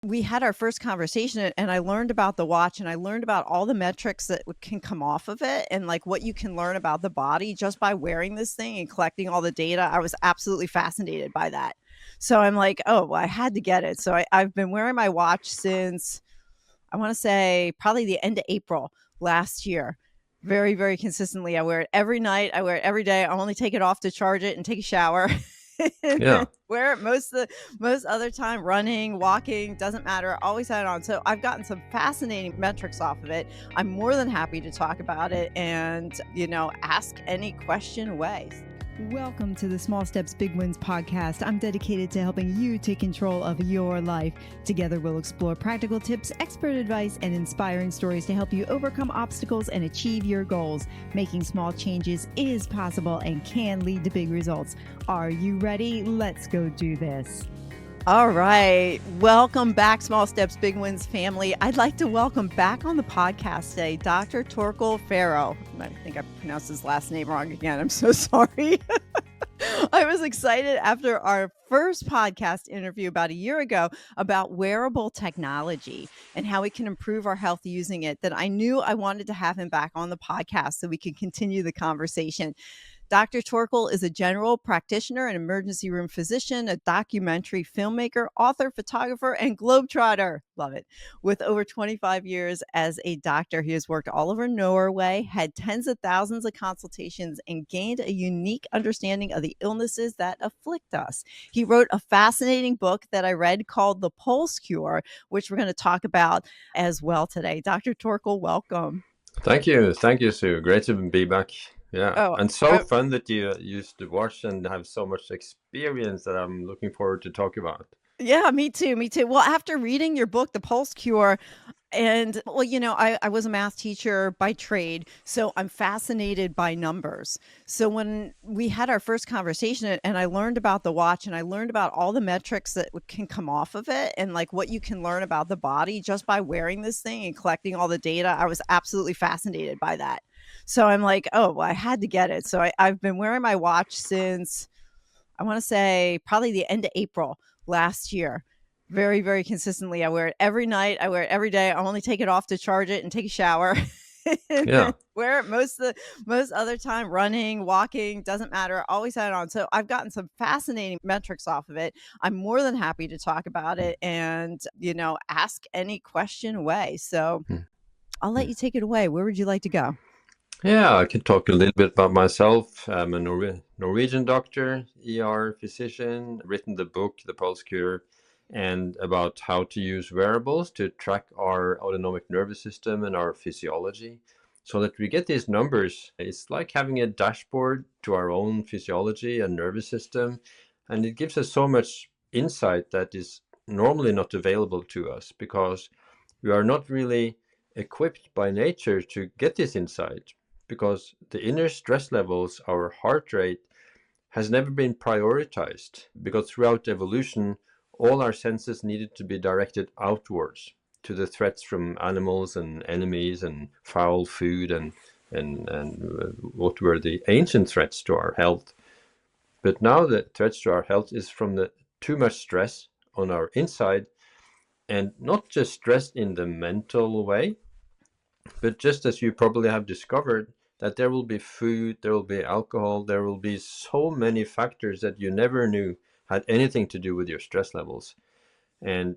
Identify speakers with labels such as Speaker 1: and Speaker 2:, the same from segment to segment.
Speaker 1: we had our first conversation and I learned about the watch and I learned about all the metrics that can come off of it and like what you can learn about the body just by wearing this thing and collecting all the data. I was absolutely fascinated by that. So I'm like, oh, well, I had to get it. So I've been wearing my watch since I want to say probably the end of April last year. Very, very consistently. I wear it every night. I wear it every day. I only take it off to charge it and take a shower. And then
Speaker 2: Yeah.
Speaker 1: wear it most other time running, walking, doesn't matter. Always had it on. So I've gotten some fascinating metrics off of it. I'm more than happy to talk about it and, ask any question away. Welcome to the Small Steps, Big Wins podcast. I'm dedicated to helping you take control of your life. Together, we'll explore practical tips, expert advice, and inspiring stories to help you overcome obstacles and achieve your goals. Making small changes is possible and can lead to big results. Are you ready? Let's go do this. All right. Welcome back, Small Steps, Big Wins family. I'd like to welcome back on the podcast today, Dr. Torkil Faero. I think I pronounced his last name wrong again. I'm so sorry. I was excited after our first podcast interview about a year ago about wearable technology and how we can improve our health using it that I knew I wanted to have him back on the podcast so we could continue the conversation. Dr. Torkil is a general practitioner, an emergency room physician, a documentary filmmaker, author, photographer, and globetrotter. Love it. With over 25 years as a doctor, he has worked all over Norway, had tens of thousands of consultations, and gained a unique understanding of the illnesses that afflict us. He wrote a fascinating book that I read called The Pulse Cure, which we're going to talk about as well today. Dr. Torkil, welcome.
Speaker 2: Thank you. Thank you, Sue. Great to be back. Yeah.
Speaker 1: Oh,
Speaker 2: And so fun that you used to watch and have so much experience that I'm looking forward to talk about.
Speaker 1: yeah, me too. Me too. Well, after reading your book, The Pulse Cure, and I was a math teacher by trade, so I'm fascinated by numbers. So when we had our first conversation and I learned about the watch and I learned about all the metrics that can come off of it and like what you can learn about the body just by wearing this thing and collecting all the data, I was absolutely fascinated by that. So I'm like, oh, well, I had to get it. So I've been wearing my watch since I want to say probably the end of April last year. Very, very consistently. I wear it every night. I wear it every day. I only take it off to charge it and take a shower. And
Speaker 2: Yeah.
Speaker 1: then wear it most other time running, walking, doesn't matter. Always had it on. So I've gotten some fascinating metrics off of it. I'm more than happy to talk about it and, ask any question away. So I'll let you take it away. Where would you like to go?
Speaker 2: Yeah, I can talk a little bit about myself. I'm a Norwegian doctor, ER physician, written the book, The Pulse Cure, and about how to use wearables to track our autonomic nervous system and our physiology so that we get these numbers. It's like having a dashboard to our own physiology and nervous system, and it gives us so much insight that is normally not available to us because we are not really equipped by nature to get this insight because the inner stress levels, our heart rate, has never been prioritized because throughout evolution, all our senses needed to be directed outwards to the threats from animals and enemies and foul food and what were the ancient threats to our health. But now the threats to our health is from the too much stress on our inside, and not just stress in the mental way, but just as you probably have discovered, that there will be food, there will be alcohol, there will be so many factors that you never knew had anything to do with your stress levels. And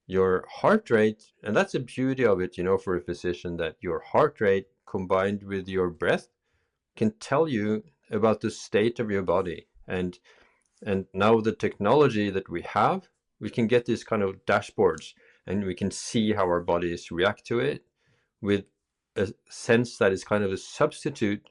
Speaker 2: your heart rate, and that's the beauty of it, for a physician, that your heart rate combined with your breath can tell you about the state of your body. And now the technology that we have, we can get these kind of dashboards and we can see how our bodies react to it with a sense that is kind of a substitute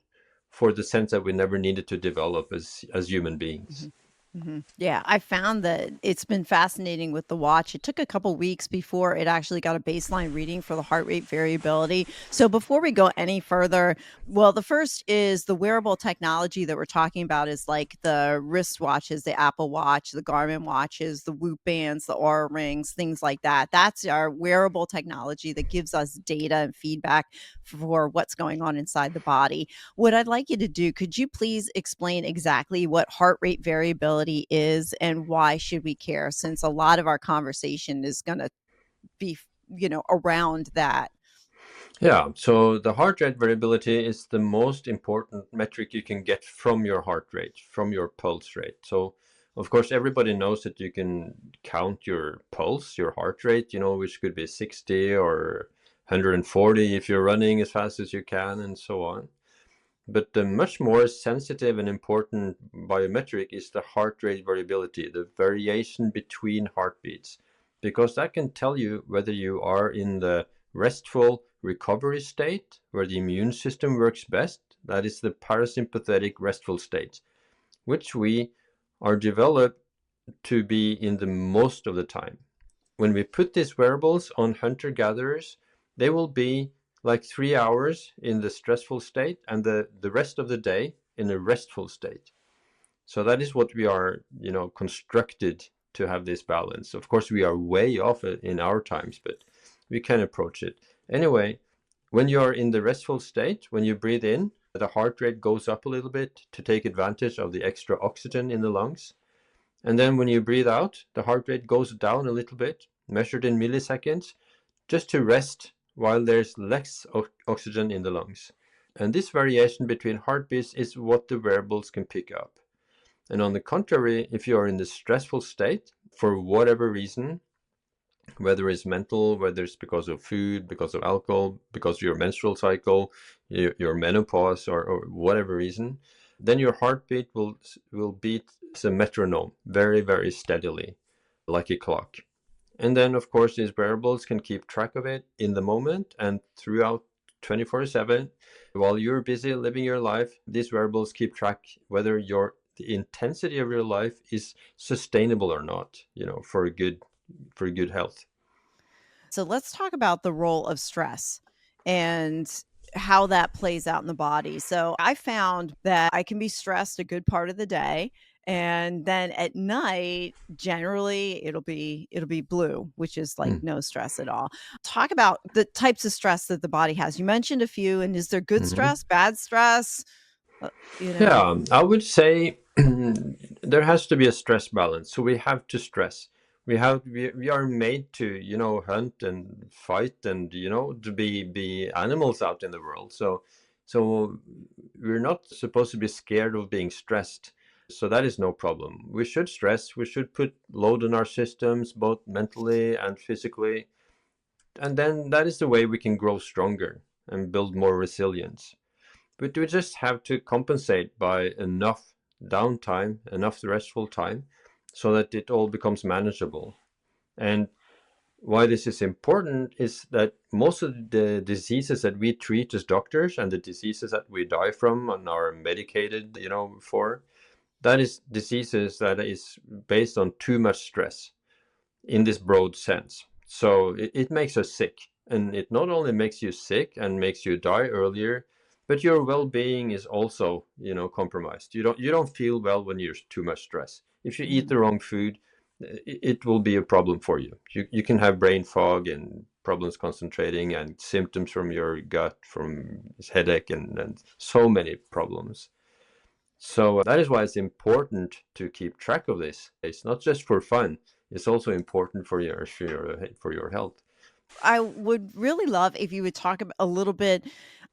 Speaker 2: for the sense that we never needed to develop as human beings.
Speaker 1: Mm-hmm. Yeah, I found that it's been fascinating with the watch. It took a couple weeks before it actually got a baseline reading for the heart rate variability. So before we go any further, well, the first is the wearable technology that we're talking about is like the wristwatches, the Apple Watch, the Garmin watches, the Whoop bands, the Aura rings, things like that. That's our wearable technology that gives us data and feedback for what's going on inside the body. What I'd like you to do, could you please explain exactly what heart rate variability is and why should we care, since a lot of our conversation is going to be, around that.
Speaker 2: Yeah, so the heart rate variability is the most important metric you can get from your heart rate, from your pulse rate. So, of course, everybody knows that you can count your pulse, your heart rate, which could be 60 or 140 if you're running as fast as you can, and so on. But the much more sensitive and important biometric is the heart rate variability, the variation between heartbeats, because that can tell you whether you are in the restful recovery state, where the immune system works best. That is the parasympathetic restful state, which we are developed to be in the most of the time. When we put these wearables on hunter-gatherers, they will be like 3 hours in the stressful state and the rest of the day in a restful state. So that is what we are, constructed to have this balance. Of course, we are way off in our times, but we can approach it. Anyway, when you are in the restful state, when you breathe in, the heart rate goes up a little bit to take advantage of the extra oxygen in the lungs. And then when you breathe out, the heart rate goes down a little bit, measured in milliseconds, just to rest while there's less oxygen in the lungs. And this variation between heartbeats is what the wearables can pick up. And on the contrary, if you are in the stressful state, for whatever reason, whether it's mental, whether it's because of food, because of alcohol, because of your menstrual cycle, your menopause, or whatever reason, then your heartbeat will beat as a metronome very, very steadily, like a clock. And then, of course, these wearables can keep track of it in the moment and throughout 24/7. While you're busy living your life, these wearables keep track whether the intensity of your life is sustainable or not, for good health.
Speaker 1: So let's talk about the role of stress and how that plays out in the body. So I found that I can be stressed a good part of the day, and then at night generally it'll be blue, which is like
Speaker 2: Mm.
Speaker 1: no stress at all. Talk about the types of stress that the body has. You mentioned a few, and is there good
Speaker 2: Mhm.
Speaker 1: stress, bad stress? Uh, you know.
Speaker 2: Yeah, I would say there has to be a stress balance. So we have to stress. We are made to, hunt and fight and, to be animals out in the world. So we're not supposed to be scared of being stressed. So that is no problem. We should stress. We should put load on our systems, both mentally and physically. And then that is the way we can grow stronger and build more resilience. But we just have to compensate by enough downtime, enough restful time, so that it all becomes manageable. And why this is important is that most of the diseases that we treat as doctors and the diseases that we die from and are medicated, for, that is diseases that is based on too much stress in this broad sense. So it makes us sick. And it not only makes you sick and makes you die earlier, but your well-being is also, compromised. You don't feel well when you're too much stress. If you eat
Speaker 1: Mhm.
Speaker 2: the wrong food, it will be a problem for you. You can have brain fog and problems concentrating and symptoms from your gut, from headache and so many problems. So that is why it's important to keep track of this. It's not just for fun. It's also important for your health.
Speaker 1: I would really love if you would talk a little bit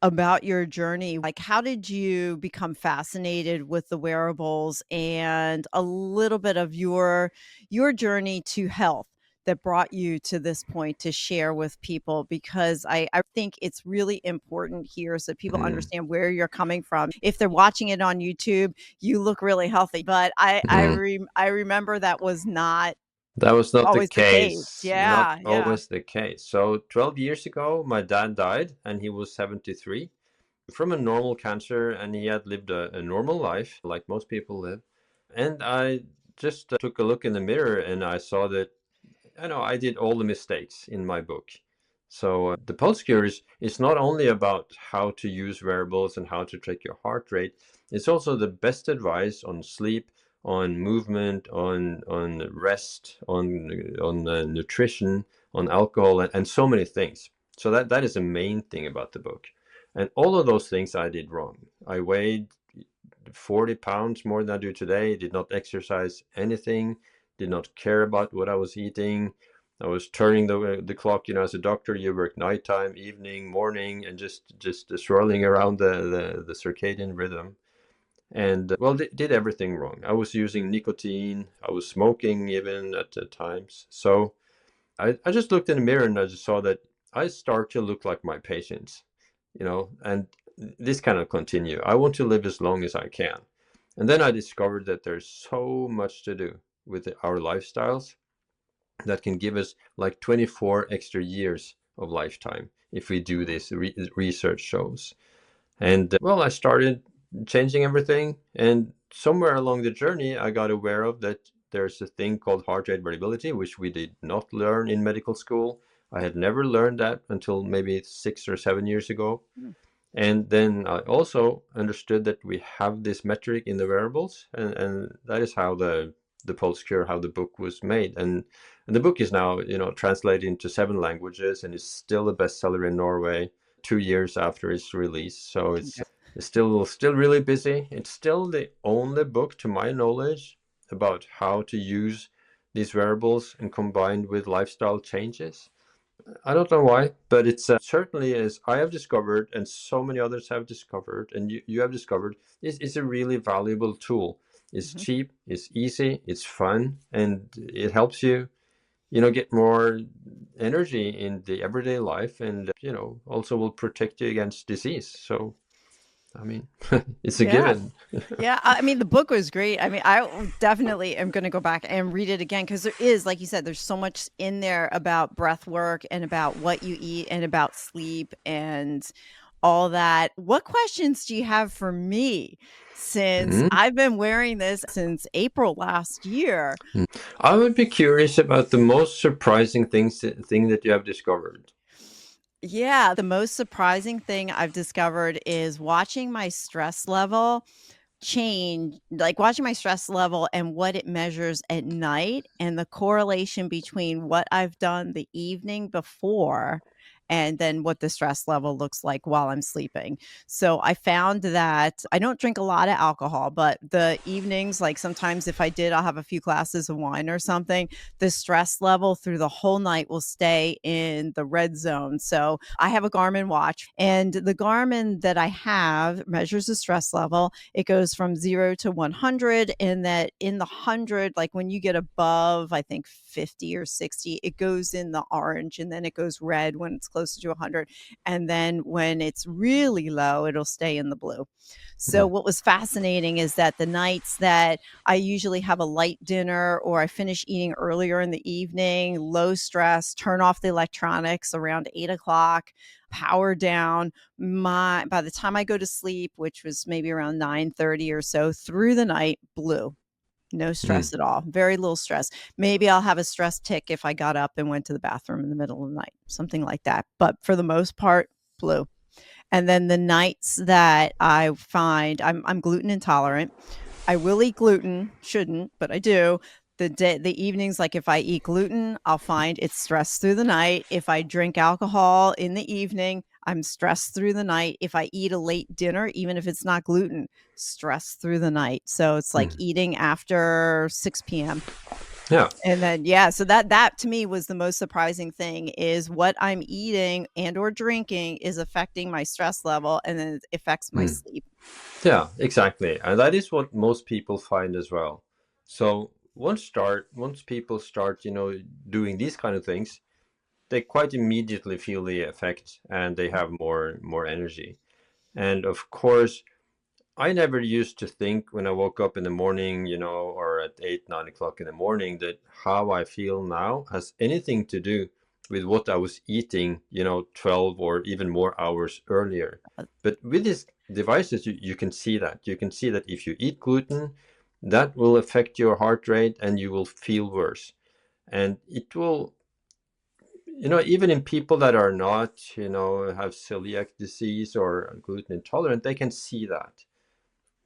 Speaker 1: about your journey. Like, how did you become fascinated with the wearables, and a little bit of your journey to health that brought you to this point to share with people? Because I think it's really important here so people
Speaker 2: Mm.
Speaker 1: understand where you're coming from. If they're watching it on YouTube, you look really healthy, but
Speaker 2: Mhm.
Speaker 1: I remember that was not
Speaker 2: That was not the
Speaker 1: always the case.
Speaker 2: case. Not
Speaker 1: Yeah, yeah.
Speaker 2: always the case. So 12 years ago, my dad died, and he was 73 from a normal cancer, and he had lived a normal life like most people live. And I just took a look in the mirror, and I saw that I know I did all the mistakes in my book. So the Pulse Cure is not only about how to use wearables and how to track your heart rate. It's also the best advice on sleep, on movement, on rest, on nutrition, on alcohol, and so many things. So that is the main thing about the book. And all of those things I did wrong. I weighed 40 pounds more than I do today, did not exercise anything, did not care about what I was eating, I was turning the clock. As a doctor, you work nighttime, evening, morning, and just swirling around the circadian rhythm. And well, did everything wrong. I was using nicotine. I was smoking even at the times. So I just looked in the mirror and I just saw that I start to look like my patients, and this cannot continue. I want to live as long as I can. And then I discovered that there's so much to do with our lifestyles that can give us like 24 extra years of lifetime if we do this, research shows. And well, I started changing everything. And somewhere along the journey, I got aware of that there's a thing called heart rate variability, which we did not learn in medical school. I had never learned that until maybe 6 or 7 years ago.
Speaker 1: Mm.
Speaker 2: And then I also understood that we have this metric in the wearables, and that is how the Pulse Cure, how the book was made. And the book is now, translated into 7 languages and is still a bestseller in Norway 2 years after its release. So it's still really busy. It's still the only book, to my knowledge, about how to use these wearables and combined with lifestyle changes. I don't know why, but it's certainly, as I have discovered, and so many others have discovered, and you have discovered, is a really valuable tool. It's
Speaker 1: Mhm.
Speaker 2: cheap, it's easy, it's fun, and it helps you, get more energy in the everyday life, and also will protect you against disease. So, I mean, it's a
Speaker 1: Yeah.
Speaker 2: given.
Speaker 1: Yeah, I mean, the book was great. I mean, definitely am gonna go back and read it again because there is, like you said, there's so much in there about breath work and about what you eat and about sleep and all that. What questions do you have for me since
Speaker 2: Mhm.
Speaker 1: I've been wearing this since April last year?
Speaker 2: I would be curious about the most surprising thing that you have discovered.
Speaker 1: Yeah, the most surprising thing I've discovered is watching my stress level change, like watching my stress level and what it measures at night and the correlation between what I've done the evening before and then what the stress level looks like while I'm sleeping. So I found that I don't drink a lot of alcohol, but the evenings, like sometimes if I did, I'll have a few glasses of wine or something. The stress level through the whole night will stay in the red zone. So I have a Garmin watch, and the Garmin that I have measures the stress level. It goes from 0 to 100, and that in the 100, like when you get above, I think 50 or 60, it goes in the orange, and then it goes red when it's closer to 100. And then when it's really low, it'll stay in the blue. So
Speaker 2: Mm,
Speaker 1: what was fascinating is that the nights that I usually have a light dinner or I finish eating earlier in the evening, low stress, turn off the electronics around 8 o'clock, power down, my by the time I go to sleep, which was maybe around 9:30 or so, through the night, blue. No
Speaker 2: mm,
Speaker 1: stress at all. Very little stress. Maybe I'll have a stress tick if I got up and went to the bathroom in the middle of the night, something like that. But for the most part, blue. And then the nights that I find I'm gluten intolerant, I will eat gluten, shouldn't, but I do. The evenings, like if I eat gluten, I'll find it's stressed through the night. If I drink alcohol in the evening, I'm stressed through the night. If I eat a late dinner, even if it's not gluten, stressed through the night. So it's like
Speaker 2: mm.
Speaker 1: eating after 6 p.m.
Speaker 2: Yeah.
Speaker 1: And then yeah, so that to me was the most surprising thing is what I'm eating and or drinking is affecting my stress level and then it affects my
Speaker 2: Mm.
Speaker 1: sleep.
Speaker 2: Yeah, exactly. And that is what most people find as well. So once people start, doing these kind of things, they quite immediately feel the effect and they have more energy. And of course, I never used to think when I woke up in the morning, or at 8, 9 o'clock in the morning, that how I feel now has anything to do with what I was eating, 12 or even more hours earlier.
Speaker 1: Uh,
Speaker 2: But with these devices, you can see that. You can see that if you eat gluten, that will affect your heart rate and you will feel worse. And it will, even in people that are not, have celiac disease or gluten intolerant, they can see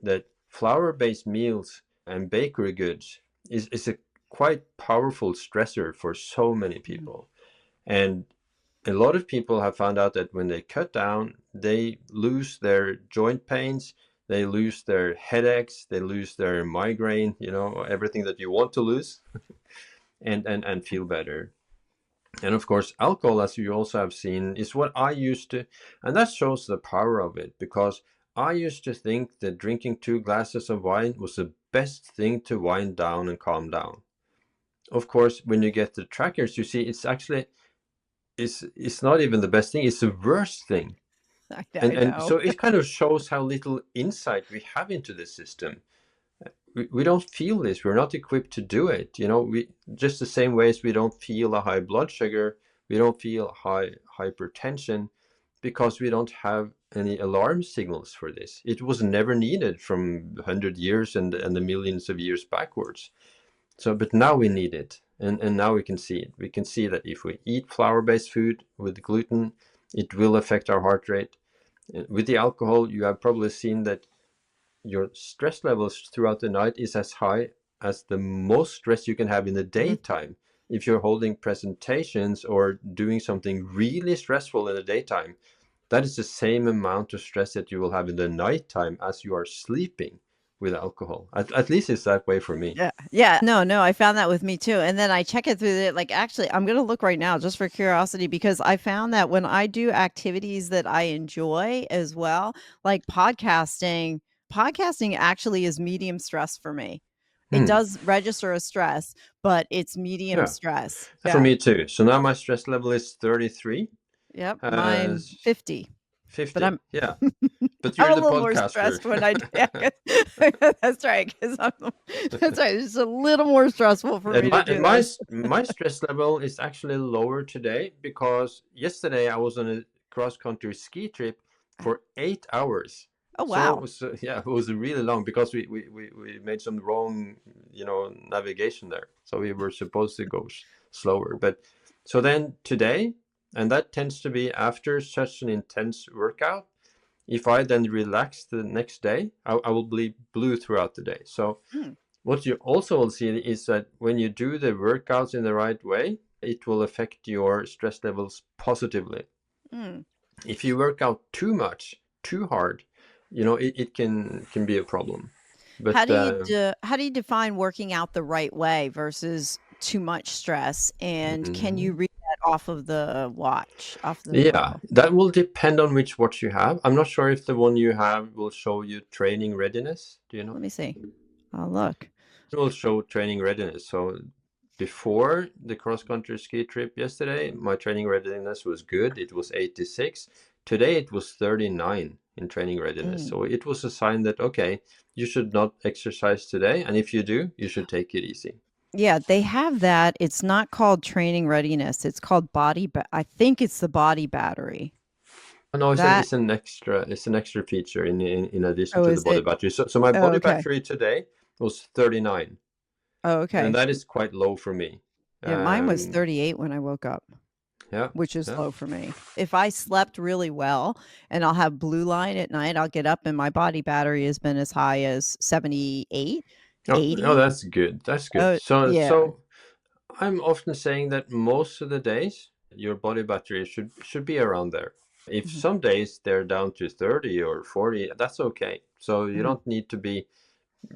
Speaker 2: that flour-based meals and bakery goods is a quite powerful stressor for so many
Speaker 1: mhm,
Speaker 2: people. And a lot of people have found out that when they cut down, they lose their joint pains, they lose their headaches, they lose their migraine, everything that you want to lose and feel better. And of course, alcohol, as you also have seen, is what I used to, and that shows the power of it, because I used to think that drinking 2 glasses of wine was the best thing to wind down and calm down. Of course, when you get the trackers, you see it's actually, it's not even the best thing, it's the worst thing.
Speaker 1: I
Speaker 2: And
Speaker 1: know.
Speaker 2: so it kind of shows how little insight we have into the system. We don't feel this. We're not equipped to do it. We just the same way as we don't feel a high blood sugar, we don't feel high hypertension, because we don't have any alarm signals for this. It was never needed from 100 years and the millions of years backwards. So, but now we need it, and now we can see it. We can see that if we eat flour-based food with gluten, it will affect our heart rate. With the alcohol, you have probably seen that your stress levels throughout the night is as high as the most stress you can have in the
Speaker 1: Mhm.
Speaker 2: daytime. If you're holding presentations or doing something really stressful in the daytime, that is the same amount of stress that you will have in the nighttime as you are sleeping with alcohol. At least it's that way for me.
Speaker 1: Yeah, yeah. No, no, I found that with me too, and then I check it through the like, actually, I'm gonna look right now just for curiosity because I found that when I do activities that I enjoy as well, like podcasting actually is medium stress for me. It
Speaker 2: Hmm.
Speaker 1: does register as stress, but it's medium
Speaker 2: Yeah,
Speaker 1: stress.
Speaker 2: for
Speaker 1: Yeah.
Speaker 2: me too. So now my stress level is 33,
Speaker 1: Yep, mine
Speaker 2: as
Speaker 1: 50, but
Speaker 2: 50.
Speaker 1: I'm
Speaker 2: Yeah, but
Speaker 1: I'm
Speaker 2: you're
Speaker 1: a
Speaker 2: the
Speaker 1: little more
Speaker 2: podcaster.
Speaker 1: stressed when I do yeah, 'cause that's right, 'cause that's right, it's a little more stressful for
Speaker 2: And
Speaker 1: me to do this.
Speaker 2: my stress level is actually lower today, because yesterday I was on a cross country ski trip for 8 hours.
Speaker 1: Oh,
Speaker 2: So it
Speaker 1: wow.
Speaker 2: was yeah, it was really long, because we made some wrong navigation there. So we were supposed to go slower. But so then today, and that tends to be after such an intense workout. If I then relax the next day, I will be blue throughout the day. So
Speaker 1: Mm,
Speaker 2: what you also will see is that when you do the workouts in the right way, it will affect your stress levels positively.
Speaker 1: mm.
Speaker 2: If you work out too much, too hard, it can be a problem. But
Speaker 1: How do you define working out the right way versus too much stress, and can you
Speaker 2: mhm.
Speaker 1: read that off of the watch, off the
Speaker 2: Yeah,
Speaker 1: wearable?
Speaker 2: that will depend on which watch you have. I'm not sure if the one you have will show you training readiness. Do you know?
Speaker 1: Let me see. I'll look.
Speaker 2: It will show training readiness. So before the cross country ski trip yesterday, my training readiness was good. It was 86. Today it was 39 in training readiness.
Speaker 1: Mm.
Speaker 2: So it was a sign that, okay, you should not exercise today. And if you do, you should take it easy.
Speaker 1: Yeah, they have that. It's not called training readiness, it's called I think it's the body battery.
Speaker 2: No,
Speaker 1: That
Speaker 2: it's an extra feature in addition
Speaker 1: oh,
Speaker 2: to the
Speaker 1: is
Speaker 2: body
Speaker 1: it?
Speaker 2: battery. So my
Speaker 1: Oh,
Speaker 2: body
Speaker 1: okay.
Speaker 2: battery today was 39,
Speaker 1: Oh,
Speaker 2: and
Speaker 1: okay.
Speaker 2: that is quite low for me.
Speaker 1: Yeah, mine was
Speaker 2: Um,
Speaker 1: 38 when I woke up,
Speaker 2: yeah,
Speaker 1: which is
Speaker 2: yeah.
Speaker 1: low for me. If I slept really well and I'll have blue line at night, I'll get up and my body battery has been as high as 78,
Speaker 2: Oh, no,
Speaker 1: 80.
Speaker 2: that's good. That's good.
Speaker 1: Oh,
Speaker 2: So,
Speaker 1: yeah.
Speaker 2: I'm often saying that most of the days your body battery should be around there. If
Speaker 1: Mhm,
Speaker 2: some days they're down to 30 or 40, that's okay. So you
Speaker 1: mhm.
Speaker 2: don't need to be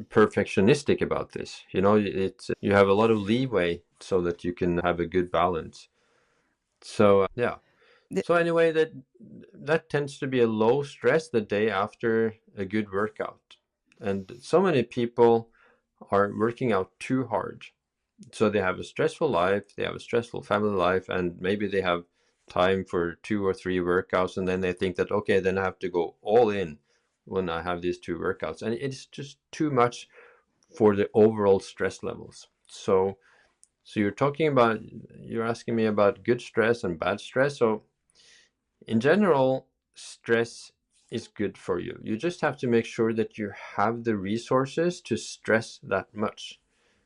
Speaker 2: perfectionistic about this. You have a lot of leeway so that you can have a good balance. So yeah.
Speaker 1: The
Speaker 2: So anyway, that tends to be a low stress the day after a good workout. And so many people are working out too hard, so they have a stressful life, they have a stressful family life, and maybe they have time for 2 or 3 workouts, and then they think that, okay, then I have to go all in when I have these 2 workouts, and it's just too much for the overall stress levels. So you're asking me about good stress and bad stress. So in general, stress is good for you. You just have to make sure that you have the resources to stress that much.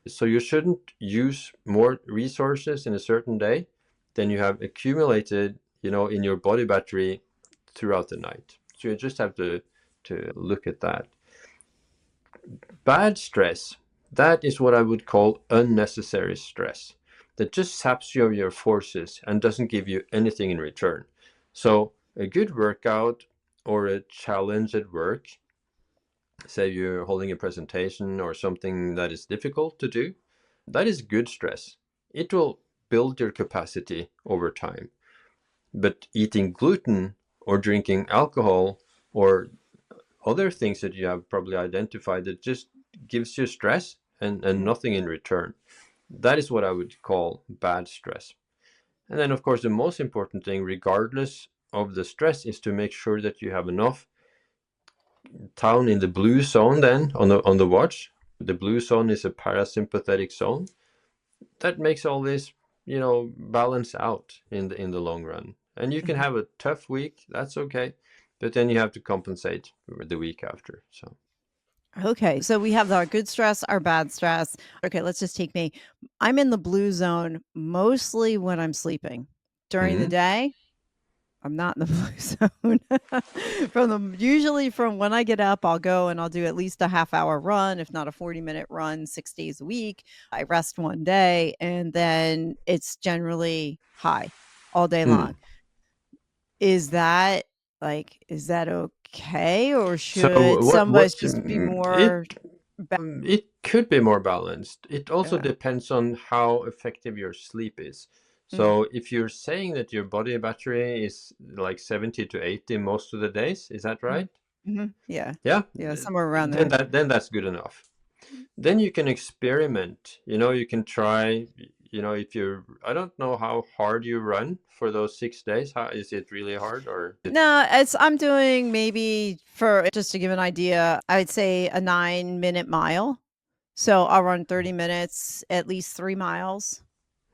Speaker 2: So you shouldn't use more resources in a certain day than you have accumulated, in your body battery throughout the night. So you just have to look at that. Bad stress, that is what I would call unnecessary stress. That just saps you of your forces and doesn't give you anything in return. So a good workout or a challenge at work, say you're holding a presentation or something that is difficult to do, that is good stress. It will build your capacity over time. But eating gluten or drinking alcohol or other things that you have probably identified that just gives you stress and
Speaker 1: Mhm.
Speaker 2: nothing in return. That is what I would call bad stress. And then, of course, the most important thing, regardless of the stress, is to make sure that you have enough time in the blue zone then on the watch. The blue zone is a parasympathetic zone that makes all this, balance out in the long run. And you can
Speaker 1: Mhm.
Speaker 2: have a tough week, that's okay, but then you have to compensate the week after. So,
Speaker 1: Okay, so we have our good stress, our bad stress. Okay, let's just take me. I'm in the blue zone mostly when I'm sleeping. During the
Speaker 2: mhm.
Speaker 1: day, I'm not in the blue zone. Usually from when I get up, I'll go and I'll do at least a half hour run, if not a 40-minute run, 6 days a week. I rest one day and then it's generally high all day
Speaker 2: Hmm.
Speaker 1: long. Is that okay? Or
Speaker 2: So
Speaker 1: should
Speaker 2: what
Speaker 1: some of us
Speaker 2: what
Speaker 1: just be
Speaker 2: it
Speaker 1: more
Speaker 2: it could be more balanced. It also
Speaker 1: yeah.
Speaker 2: depends on how effective your sleep is.
Speaker 1: Mm,
Speaker 2: So if you're saying that your body battery is like 70 to 80 most of the days, is that
Speaker 1: mm,
Speaker 2: right?
Speaker 1: mhm, yeah,
Speaker 2: Yeah,
Speaker 1: yeah, somewhere around
Speaker 2: then
Speaker 1: there.
Speaker 2: that's good enough. Then you can experiment. You can try. If you're, I don't know how hard you run for those 6 days. How is it really hard or?
Speaker 1: No, I'm doing maybe for just to give an idea, I'd say a 9-minute mile. So I'll run 30 minutes, at least 3 miles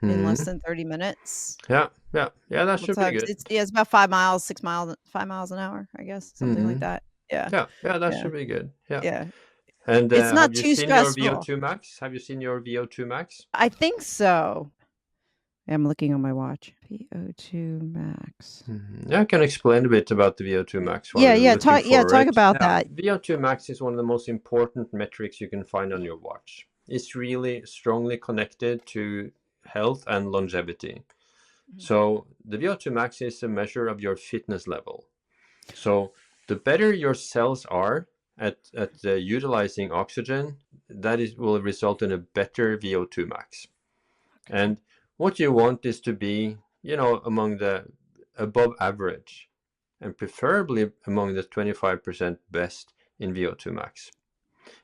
Speaker 1: in less
Speaker 2: Hmm.
Speaker 1: than 30 minutes.
Speaker 2: Yeah, yeah, yeah. That
Speaker 1: Couple
Speaker 2: should be
Speaker 1: times.
Speaker 2: good.
Speaker 1: It's about 5 miles, 6 miles, 5 miles an hour, I guess, something like
Speaker 2: Hmm.
Speaker 1: that. Yeah,
Speaker 2: Yeah, yeah. That
Speaker 1: yeah,
Speaker 2: should be good. Yeah.
Speaker 1: yeah.
Speaker 2: And
Speaker 1: It's not
Speaker 2: have you
Speaker 1: too
Speaker 2: seen your
Speaker 1: stressful.
Speaker 2: VO2 max? Have you seen your VO2 max?
Speaker 1: I think so. I'm looking on my watch. VO2 max.
Speaker 2: Mhm. Yeah, I can explain a bit about the VO2 max while
Speaker 1: Yeah,
Speaker 2: you're
Speaker 1: yeah,
Speaker 2: looking for
Speaker 1: talk
Speaker 2: it.
Speaker 1: about
Speaker 2: Yeah,
Speaker 1: that.
Speaker 2: VO2 max is one of the most important metrics you can find on your watch. It's really strongly connected to health and longevity.
Speaker 1: Mhm.
Speaker 2: So the VO2 max is a measure of your fitness level. So the better your cells are at utilizing oxygen, will result in a better VO2 max.
Speaker 1: Okay.
Speaker 2: And what you want is to be, among the above average and preferably among the 25% best in VO2 max.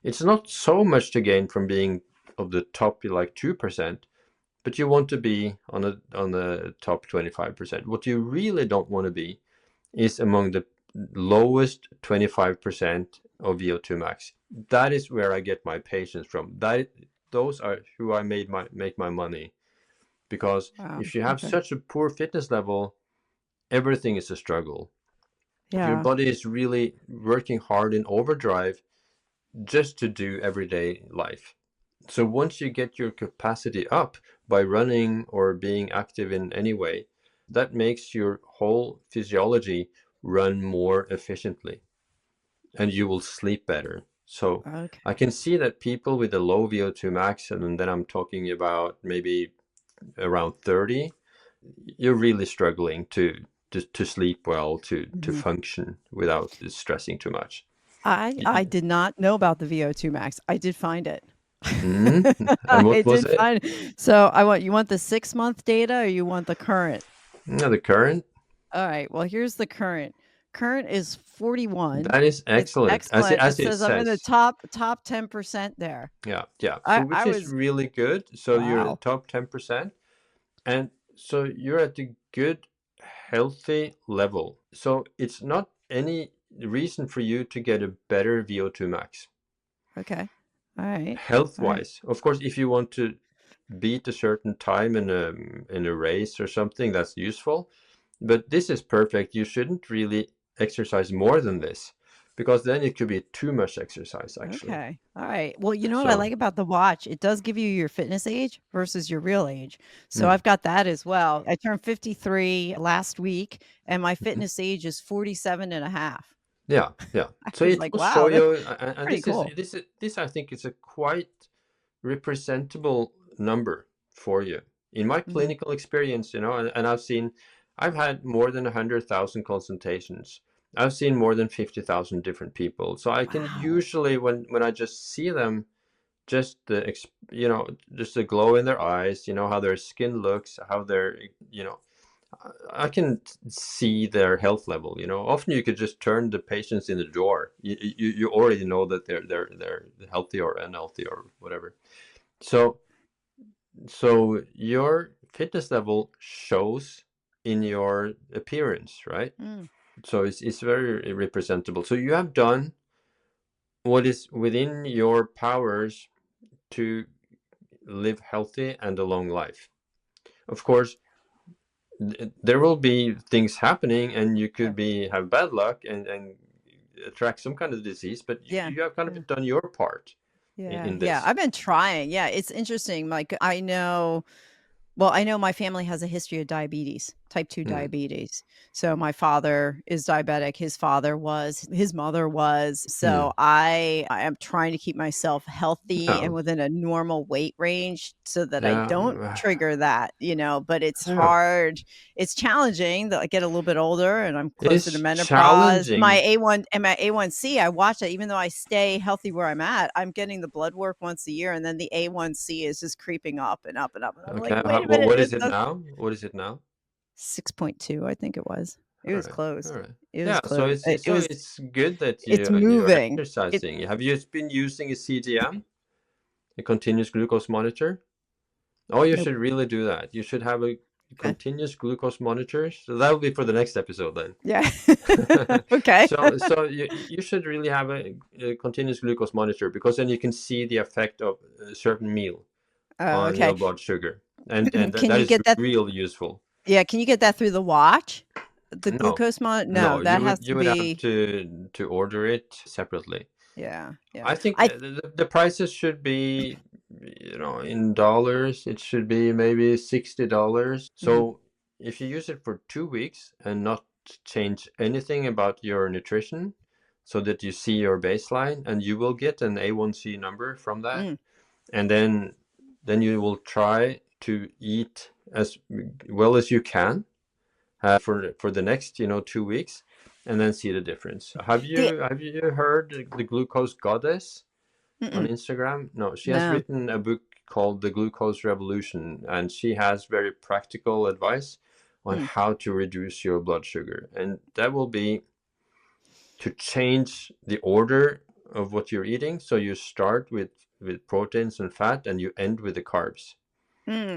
Speaker 2: It's not so much to gain from being of the top like 2%, but you want to be on the top 25%. What you really don't want to be is among the lowest 25% of VO2 max. That is where I get my patients from. Those are who I make my money, because
Speaker 1: Wow,
Speaker 2: if you have
Speaker 1: okay.
Speaker 2: such a poor fitness level, everything is a struggle. Your
Speaker 1: Yeah,
Speaker 2: body is really working hard in overdrive just to do everyday life. So once you get your capacity up by running or being active in any way, that makes your whole physiology run more efficiently and you will sleep better. So I
Speaker 1: okay.
Speaker 2: can see that people with a low VO2 max, and then I'm talking about maybe around 30, you're really struggling to sleep well, to
Speaker 1: Mhm.
Speaker 2: function without stressing too much.
Speaker 1: I did not know about the VO2 max. I did find it.
Speaker 2: Mm. And
Speaker 1: I
Speaker 2: what was
Speaker 1: did
Speaker 2: it?
Speaker 1: find it. So, you want the 6-month data or you want the current?
Speaker 2: The current.
Speaker 1: Alright, well, here's the current. Current is 41.
Speaker 2: That is
Speaker 1: It's
Speaker 2: excellent,
Speaker 1: excellent. It
Speaker 2: as it
Speaker 1: says I'm in the
Speaker 2: says.
Speaker 1: top 10% there.
Speaker 2: Yeah, yeah. So
Speaker 1: I
Speaker 2: which is
Speaker 1: was
Speaker 2: really good. So you're
Speaker 1: wow.
Speaker 2: at top 10%, and so you're at a good, healthy level. So it's not any reason for you to get a better VO2 max.
Speaker 1: Okay. Alright.
Speaker 2: Health
Speaker 1: Alright.
Speaker 2: wise, of course, if you want to beat a certain time in a race or something, that's useful. But this is perfect. You shouldn't really exercise more than this, because then it could be too much exercise actually.
Speaker 1: Okay. Alright. Well, you know what I
Speaker 2: So
Speaker 1: like about the watch? It does give you your fitness age versus your real age. So
Speaker 2: mm,
Speaker 1: I've got that as well. I turned 53 last week and my
Speaker 2: mhm.
Speaker 1: fitness age is 47 and a half.
Speaker 2: Yeah, yeah.
Speaker 1: I
Speaker 2: So
Speaker 1: was
Speaker 2: it
Speaker 1: like,
Speaker 2: will show
Speaker 1: wow, that's
Speaker 2: you, and
Speaker 1: pretty cool.
Speaker 2: this I think is a quite representable number for you. In my
Speaker 1: Mhm.
Speaker 2: clinical experience, and I've had more than 100,000 consultations. I've seen more than 50,000 different people. So I can
Speaker 1: Wow.
Speaker 2: usually, when I just see them, just just the glow in their eyes, how their skin looks, how I can see their health level. Often you could just turn the patients in the drawer. You already know that they're healthy or unhealthy or whatever. So your fitness level shows in your appearance, right?
Speaker 1: Mm,
Speaker 2: So it's very representable. So you have done what is within your powers to live healthy and a long life. Of course, there will be things happening, and you
Speaker 1: yeah.
Speaker 2: could have bad luck and attract some kind of disease, but
Speaker 1: Yeah.
Speaker 2: you have kind
Speaker 1: Yeah.
Speaker 2: of done your part
Speaker 1: Yeah.
Speaker 2: in
Speaker 1: Yeah.
Speaker 2: this.
Speaker 1: I've been trying. Yeah. It's interesting. Like, I know my family has a history of diabetes, type 2
Speaker 2: Mm.
Speaker 1: diabetes. So my father is diabetic, his father was, his mother was. So
Speaker 2: Mm.
Speaker 1: I am trying to keep myself healthy
Speaker 2: Yeah,
Speaker 1: and within a normal weight range so that I don't
Speaker 2: yeah,
Speaker 1: trigger that, but it's
Speaker 2: yeah.
Speaker 1: hard. It's challenging that I get a little bit older and I'm closer to
Speaker 2: It's
Speaker 1: menopause. My
Speaker 2: challenging.
Speaker 1: A1 and my A1C, I watch that even though I stay healthy where I'm at, I'm getting the blood work once a year and then the A1C is just creeping up and up and up. And I'm like,
Speaker 2: Okay,
Speaker 1: wait a minute,
Speaker 2: what is
Speaker 1: it
Speaker 2: it
Speaker 1: does
Speaker 2: now? What is it now?
Speaker 1: 6.2, I think it was. It
Speaker 2: All
Speaker 1: was
Speaker 2: right,
Speaker 1: close.
Speaker 2: all right.
Speaker 1: It was
Speaker 2: Yeah, so
Speaker 1: close.
Speaker 2: it's good that
Speaker 1: It's
Speaker 2: you're
Speaker 1: moving. It
Speaker 2: exercising. Have you been using a CGM, a continuous glucose monitor? Oh, you
Speaker 1: Nope.
Speaker 2: should really do that. You should have a
Speaker 1: Okay.
Speaker 2: continuous glucose monitor. So that will be for the next episode then.
Speaker 1: Yeah. Okay.
Speaker 2: So you should really have a continuous glucose monitor, because then you can see the effect of a certain meal
Speaker 1: Oh,
Speaker 2: on
Speaker 1: okay.
Speaker 2: your blood sugar, and
Speaker 1: Can
Speaker 2: that
Speaker 1: you
Speaker 2: is
Speaker 1: get that
Speaker 2: real useful.
Speaker 1: can you get that through the watch? The
Speaker 2: No,
Speaker 1: glucose no,
Speaker 2: no,
Speaker 1: that has
Speaker 2: you
Speaker 1: to
Speaker 2: would have
Speaker 1: be
Speaker 2: to order it separately.
Speaker 1: yeah, yeah.
Speaker 2: I think
Speaker 1: I
Speaker 2: the prices should be, in dollars. It should be maybe $60.
Speaker 1: mhm,
Speaker 2: So if you use it for 2 weeks and not change anything about your nutrition, so that you see your baseline, and you will get an A1C number from that,
Speaker 1: mm,
Speaker 2: and then you will try to eat as well as you can for the next 2 weeks, and then see the difference.
Speaker 1: the
Speaker 2: Have you heard the glucose goddess on
Speaker 1: mm-mm,
Speaker 2: Instagram? No, she has
Speaker 1: no,
Speaker 2: written a book called The Glucose Revolution, and she has very practical advice on
Speaker 1: mm,
Speaker 2: how to reduce your blood sugar, and that will be to change the order of what you're eating. So you start with proteins and fat, and you end with the carbs.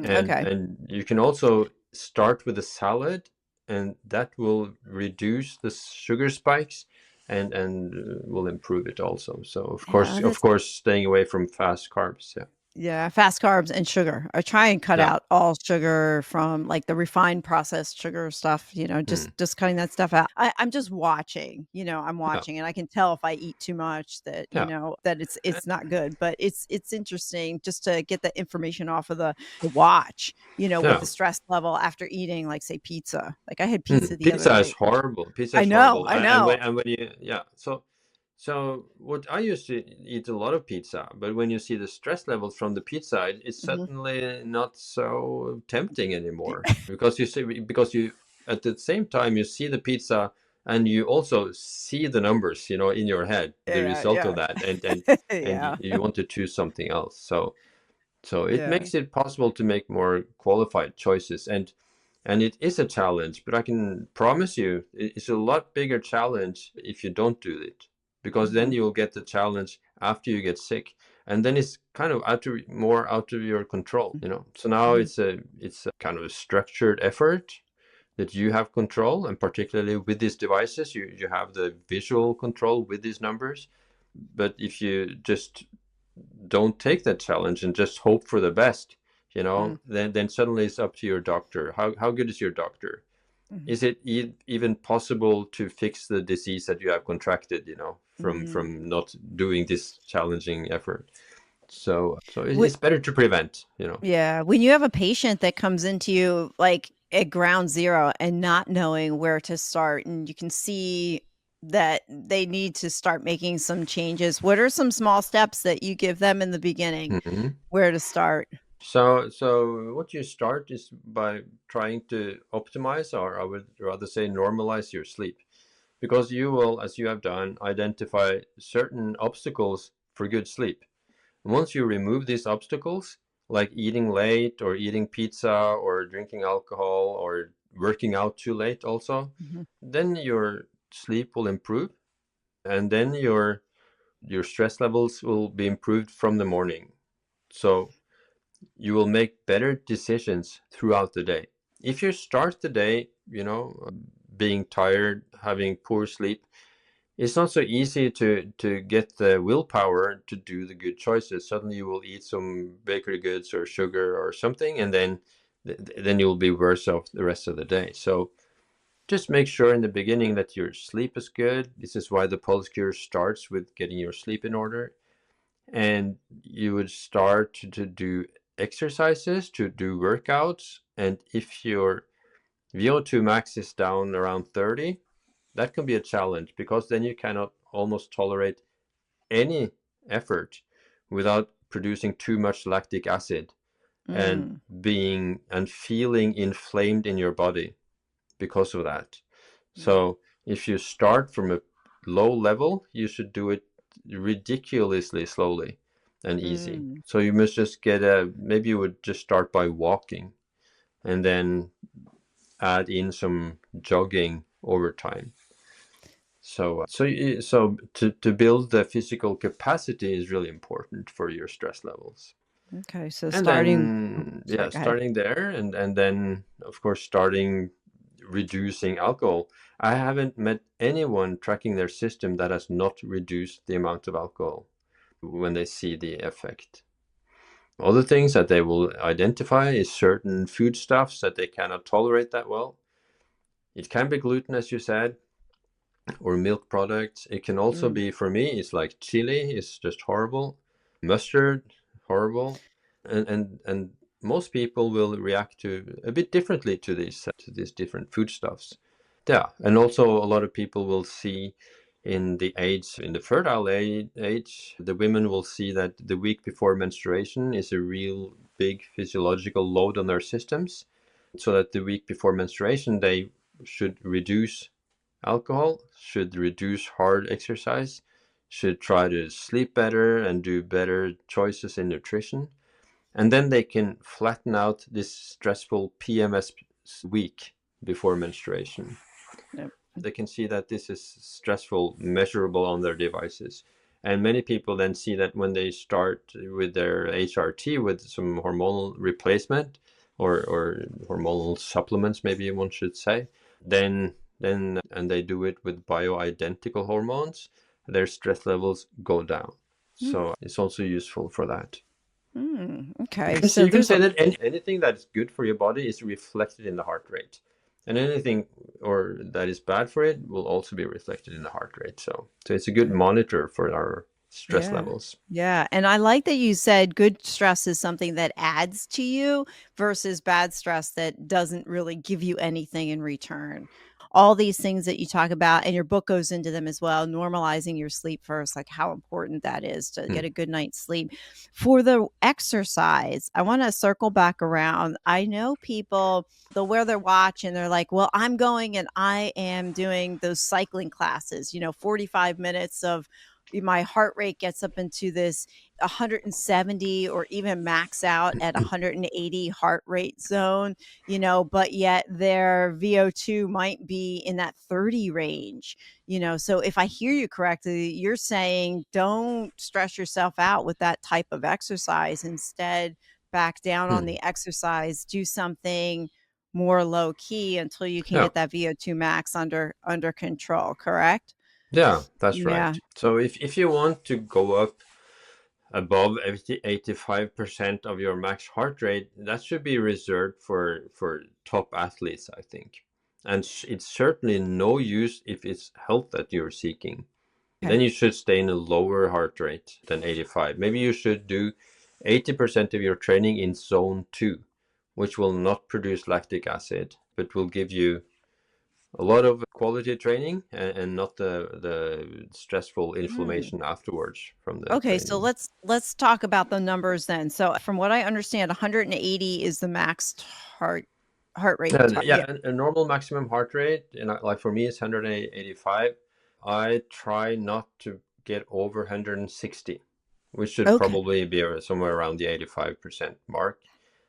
Speaker 2: and
Speaker 1: okay.
Speaker 2: and you can also start with a salad, and that will reduce the sugar spikes, and will improve it also. So of course
Speaker 1: Yeah,
Speaker 2: of
Speaker 1: that's
Speaker 2: course staying away from fast carbs. Yeah.
Speaker 1: yeah, fast carbs and sugar. I try and cut
Speaker 2: Yeah.
Speaker 1: out all sugar from, like, the refined processed sugar stuff,
Speaker 2: Mm.
Speaker 1: just cutting that stuff out. I'm just watching, I'm
Speaker 2: Yeah.
Speaker 1: watching, and I can tell if I eat too much that,
Speaker 2: Yeah.
Speaker 1: that
Speaker 2: Uh,
Speaker 1: it's not good, but it's interesting just to get the information off of the watch, with
Speaker 2: yeah.
Speaker 1: the stress level after eating, like, say, pizza. Like, I had pizza the other
Speaker 2: Pizza is
Speaker 1: night.
Speaker 2: horrible. Pizza
Speaker 1: I
Speaker 2: is
Speaker 1: know,
Speaker 2: horrible.
Speaker 1: I
Speaker 2: And
Speaker 1: know.
Speaker 2: when you, yeah. So what I used to eat a lot of pizza, but when you see the stress levels from the pizza, it's
Speaker 1: Mhm.
Speaker 2: suddenly not so tempting anymore, because you at the same time you see the pizza, and you also see the numbers, in your head, the
Speaker 1: Yeah,
Speaker 2: result of
Speaker 1: yeah.
Speaker 2: that, and
Speaker 1: Yeah,
Speaker 2: you want to choose something else. So it
Speaker 1: yeah.
Speaker 2: makes it possible to make more qualified choices, and it is a challenge, but I can promise you it's a lot bigger challenge if you don't do it, because then
Speaker 1: Mhm,
Speaker 2: you'll get the challenge after you get sick, and then it's kind of more out of your control. So now
Speaker 1: mhm,
Speaker 2: it's a kind of a structured effort that you have control, and particularly with these devices, you have the visual control with these numbers. But if you just don't take that challenge and just hope for the best,
Speaker 1: mm,
Speaker 2: then suddenly it's up to your doctor. How good is your doctor?
Speaker 1: mhm,
Speaker 2: Is it even possible to fix the disease that you have contracted, from
Speaker 1: mhm.
Speaker 2: not doing this challenging effort? So
Speaker 1: Wh
Speaker 2: it's better to prevent.
Speaker 1: Yeah, when you have a patient that comes into you, like, at ground zero and not knowing where to start, and you can see that they need to start making some changes, what are some small steps that you give them in the beginning,
Speaker 2: Hmm.
Speaker 1: where to start?
Speaker 2: So what you start is by trying to optimize, or I would rather say normalize your sleep, because you will, as you have done, identify certain obstacles for good sleep. Once you remove these obstacles, like eating late or eating pizza or drinking alcohol or working out too late also,
Speaker 1: Mhm.
Speaker 2: then your sleep will improve, and then your stress levels will be improved from the morning. So you will make better decisions throughout the day. If you start the day, being tired, having poor sleep, it's not so easy to get the willpower to do the good choices. Suddenly you will eat some bakery goods or sugar or something, and then you'll be worse off the rest of the day. So just make sure in the beginning that your sleep is good. This is why the pulse cure starts with getting your sleep in order. And you would start to do exercises, to do workouts. And if your VO2 max is down around 30, that can be a challenge, because then you cannot almost tolerate any effort without producing too much lactic acid and
Speaker 1: Mm,
Speaker 2: feeling inflamed in your body because of that.
Speaker 1: mm,
Speaker 2: So if you start from a low level, you should do it ridiculously slowly and easy.
Speaker 1: mm.
Speaker 2: So you must just maybe you would just start by walking and then add in some jogging over time. So to build the physical capacity is really important for your stress levels.
Speaker 1: Okay, so
Speaker 2: And
Speaker 1: starting oh,
Speaker 2: then,
Speaker 1: sorry,
Speaker 2: yeah,
Speaker 1: go ahead.
Speaker 2: starting there, and then of course starting reducing alcohol. I haven't met anyone tracking their system that has not reduced the amount of alcohol when they see the effect. Other things that they will identify is certain foodstuffs that they cannot tolerate that well. It can be gluten, as you said, or milk products. It can also
Speaker 1: Mm,
Speaker 2: be, for me, it's like chili is just horrible, mustard, horrible, and most people will react to a bit differently to these different foodstuffs. Yeah, and also a lot of people will see in the fertile age, the women will see that the week before menstruation is a real big physiological load on their systems, so that the week before menstruation they should reduce alcohol, should reduce hard exercise, should try to sleep better and do better choices in nutrition. And then they can flatten out this stressful PMS week before menstruation.
Speaker 1: yep.
Speaker 2: They can see that this is stressful, measurable on their devices. And many people then see that when they start with their HRT with some hormonal replacement, or hormonal supplements, maybe one should say, then and they do it with bioidentical hormones, their stress levels go down.
Speaker 1: Mm,
Speaker 2: So it's also useful for that. You
Speaker 1: okay,
Speaker 2: can say
Speaker 1: so
Speaker 2: you can
Speaker 1: there's
Speaker 2: say
Speaker 1: a
Speaker 2: that anything that is good for your body is reflected in the heart rate, and anything or that is bad for it will also be reflected in the heart rate. So it's a good monitor for our stress
Speaker 1: yeah.
Speaker 2: levels.
Speaker 1: Yeah, and I like that you said good stress is something that adds to you versus bad stress that doesn't really give you anything in return. All these things that you talk about, and your book goes into them as well, normalizing your sleep first, like how important that is to
Speaker 2: Hmm.
Speaker 1: get a good night's sleep. For the exercise, I want to circle back around. I know people, they'll wear their watch and they're like, well, I'm going and I am doing those cycling classes, 45 minutes of my heart rate gets up into this 170 or even max out at 180 heart rate zone, but yet their VO2 might be in that 30 range, So if I hear you correctly, you're saying don't stress yourself out with that type of exercise. Instead, back down on
Speaker 2: Hmm.
Speaker 1: the exercise, do something more low key until you can
Speaker 2: Yeah,
Speaker 1: get that VO2 max under control, correct?
Speaker 2: yeah, that's
Speaker 1: Yeah.
Speaker 2: right. So if you want to go up above 85% of your max heart rate, that should be reserved for top athletes, I think. And it's certainly no use if it's health that you're seeking.
Speaker 1: Okay.
Speaker 2: Then you should stay in a lower heart rate than 85. Maybe you should do 80% of your training in zone 2, which will not produce lactic acid, but will give you a lot of quality training, and not the stressful
Speaker 1: Mm.
Speaker 2: inflammation afterwards from the
Speaker 1: Okay, so
Speaker 2: training.
Speaker 1: let's talk about the numbers then. So from what I understand, 180 is the max heart rate. Yeah.
Speaker 2: Yeah, a normal maximum heart rate, like for me, is 185. I try not to get over 160. which should
Speaker 1: Okay.
Speaker 2: probably be somewhere around the 85% mark.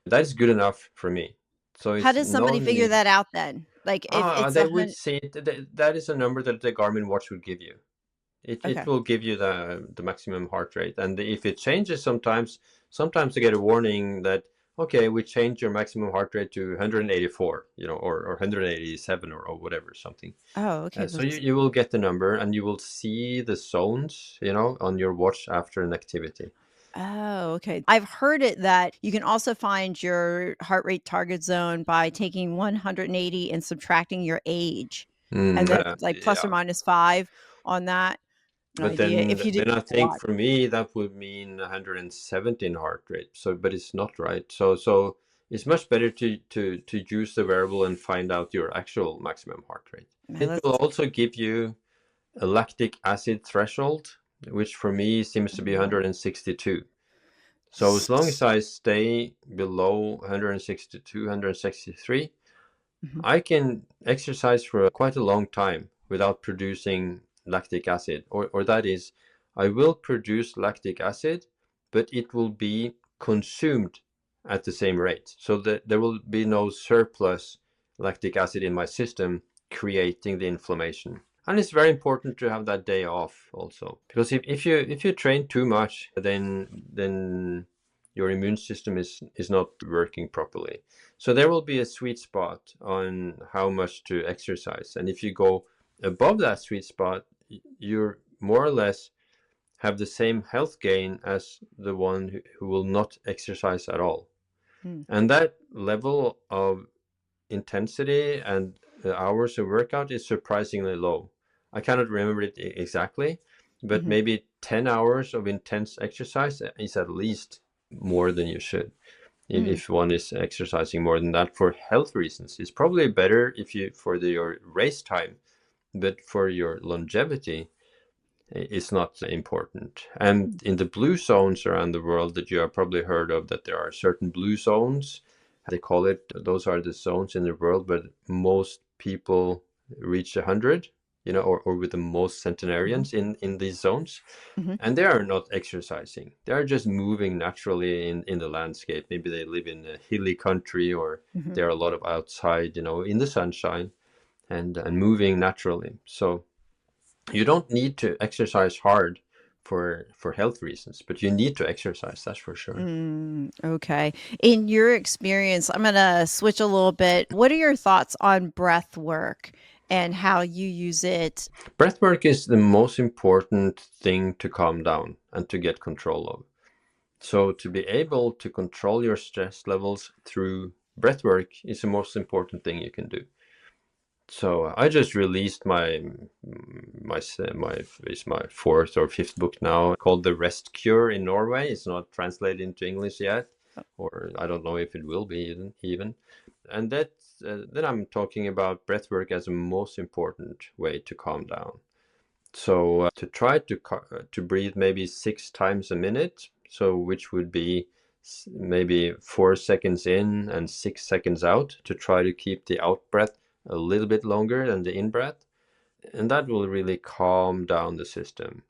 Speaker 2: That is good enough for me. So
Speaker 1: How
Speaker 2: it's
Speaker 1: does
Speaker 2: no
Speaker 1: somebody figure
Speaker 2: need.
Speaker 1: that out then? Like, if it's
Speaker 2: They
Speaker 1: a
Speaker 2: would
Speaker 1: hun
Speaker 2: see it. That is a number that the Garmin watch would give you. It
Speaker 1: okay.
Speaker 2: will give you the maximum heart rate, and if it changes sometimes you get a warning that, okay, we changed your maximum heart rate to 184, or 187, or whatever, something.
Speaker 1: Oh, okay,
Speaker 2: So
Speaker 1: that's
Speaker 2: you will get the number, and you will see the zones, on your watch after an activity.
Speaker 1: oh, okay. I've heard it that you can also find your heart rate target zone by taking 180 and subtracting your age, and then it's like plus or
Speaker 2: Yeah.
Speaker 1: minus 5 on that, an
Speaker 2: But
Speaker 1: idea if you do
Speaker 2: then I
Speaker 1: a
Speaker 2: think
Speaker 1: lot.
Speaker 2: for me that would mean 117 heart rate. So, but it's not right. So it's much better to use the wearable and find out your actual maximum heart rate.
Speaker 1: Man,
Speaker 2: It will
Speaker 1: that's
Speaker 2: also give you a lactic acid threshold, which for me seems to be
Speaker 1: mm.
Speaker 2: 162. So as long as I stay below 162, 163,
Speaker 1: Mhm.
Speaker 2: I can exercise for quite a long time without producing lactic acid, or that is, I will produce lactic acid, but it will be consumed at the same rate. So that there will be no surplus lactic acid in my system creating the inflammation. And it's very important to have that day off also, because if you train too much, then your immune system is not working properly. So there will be a sweet spot on how much to exercise. And if you go above that sweet spot, you're more or less have the same health gain as the one who will not exercise at all.
Speaker 1: Mm.
Speaker 2: And that level of intensity and the hours of workout is surprisingly low. I cannot remember it exactly, but
Speaker 1: Mhm.
Speaker 2: maybe 10 hours of intense exercise is at least more than you should.
Speaker 1: Mm.
Speaker 2: If one is exercising more than that for health reasons, it's probably better if you for your race time, but for your longevity, it's not important. And
Speaker 1: Mm.
Speaker 2: in the blue zones around the world that you have probably heard of, that there are certain blue zones, they call it, those are the zones in the world where most people reach 100, or with the most
Speaker 1: Mhm.
Speaker 2: centenarians in these zones.
Speaker 1: Mhm.
Speaker 2: And they are not exercising. They are just moving naturally in the landscape. Maybe they live in a hilly country, or
Speaker 1: Mhm.
Speaker 2: they're a lot of outside, in the sunshine, and moving naturally. So you don't need to exercise hard for health reasons, but you need to exercise, that's for sure.
Speaker 1: Okay. In your experience, I'm gonna switch a little bit. What are your thoughts on breath work and how you use it?
Speaker 2: Breathwork is the most important thing to calm down and to get control of. So to be able to control your stress levels through breathwork is the most important thing you can do. So I just released my fourth or fifth book now, called The Rest Cure in Norway. It's not translated into English yet, or I don't know if it will be even. And then I'm talking about breathwork as the most important way to calm down. So to try to breathe maybe 6 times a minute, so which would be maybe 4 seconds in and 6 seconds out, to try to keep the out breath a little bit longer than the in breath, and that will really calm down the system.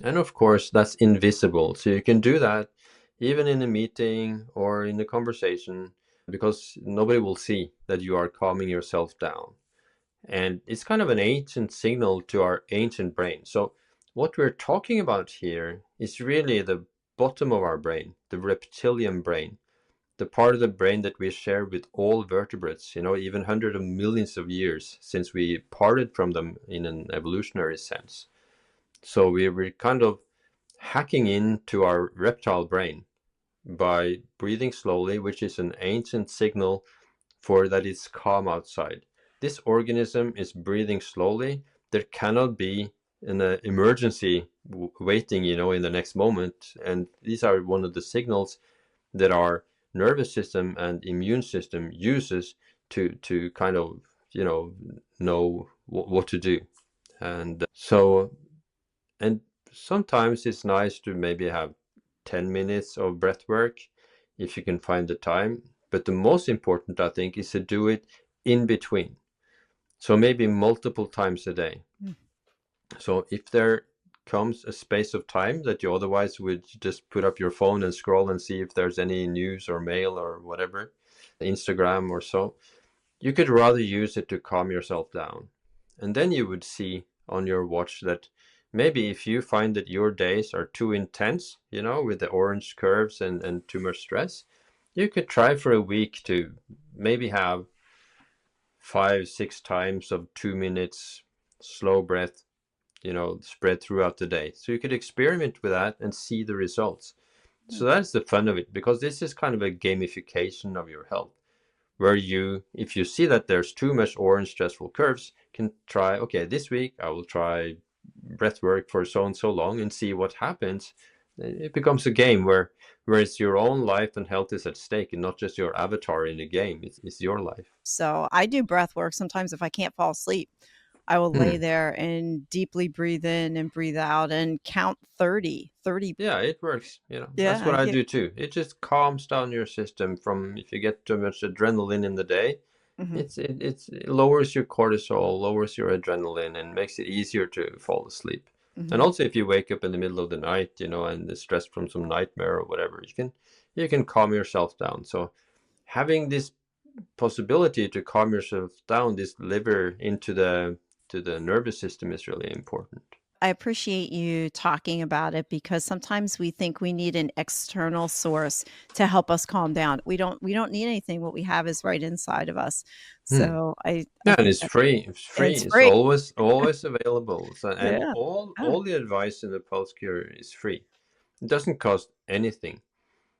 Speaker 2: And of course, that's invisible, so you can do that even in a meeting or in a conversation, because nobody will see that you are calming yourself down. And it's kind of an ancient signal to our ancient brain. So what we're talking about here is really the bottom of our brain, the reptilian brain, the part of the brain that we share with all vertebrates, even hundreds of millions of years since we parted from them in an evolutionary sense. So we're kind of hacking into our reptile brain by breathing slowly, which is an ancient signal for that it's calm outside. This organism is breathing slowly. There cannot be an emergency waiting, in the next moment. And these are one of the signals that our nervous system and immune system uses to kind of, know what to do. And and sometimes it's nice to maybe have 10 minutes of breath work if you can find the time. But the most important, I think, is to do it in between. So maybe multiple times a day.
Speaker 1: Mm.
Speaker 2: So if there comes a space of time that you otherwise would just put up your phone and scroll and see if there's any news or mail or whatever, Instagram or so. You could rather use it to calm yourself down. And then you would see on your watch that maybe if you find that your days are too intense, with the orange curves and too much stress, you could try for a week to maybe have 5, 6 times of 2 minutes slow breath, spread throughout the day. So you could experiment with that and see the results. So that's the fun of it, because this is kind of a gamification of your health, where you, if you see that there's too much orange stressful curves, can try, okay, this week I will try breath work for so and so long and see what happens. It becomes a game where it's your own life and health is at stake, and not just your avatar in the game. It's your life.
Speaker 1: So I do breath work sometimes if I can't fall asleep. I will lay
Speaker 2: Hmm.
Speaker 1: there and deeply breathe in and breathe out and count 30. 30.
Speaker 2: Yeah, it works. That's what
Speaker 1: Yeah,
Speaker 2: I
Speaker 1: yeah.
Speaker 2: do too. It just calms down your system from, if you get too much adrenaline in the day.
Speaker 1: Mhm,
Speaker 2: It lowers your cortisol, lowers your adrenaline, and makes it easier to fall asleep. And
Speaker 1: mhm.
Speaker 2: also, if you wake up in the middle of the night, and the stress from some nightmare or whatever, you can calm yourself down. So having this possibility to calm yourself down, this liver into the nervous system, is really important.
Speaker 1: I appreciate you talking about it because sometimes we think we need an external source to help us calm down. We don't need anything. What we have is right inside of us.
Speaker 2: Hmm.
Speaker 1: So I
Speaker 2: Yeah, and
Speaker 1: think
Speaker 2: it's
Speaker 1: that
Speaker 2: free. It's free.
Speaker 1: it's
Speaker 2: It's
Speaker 1: free.
Speaker 2: always available. So, and
Speaker 1: Yeah.
Speaker 2: all
Speaker 1: Yeah.
Speaker 2: all the advice in the Pulse Cure is free. It doesn't cost anything.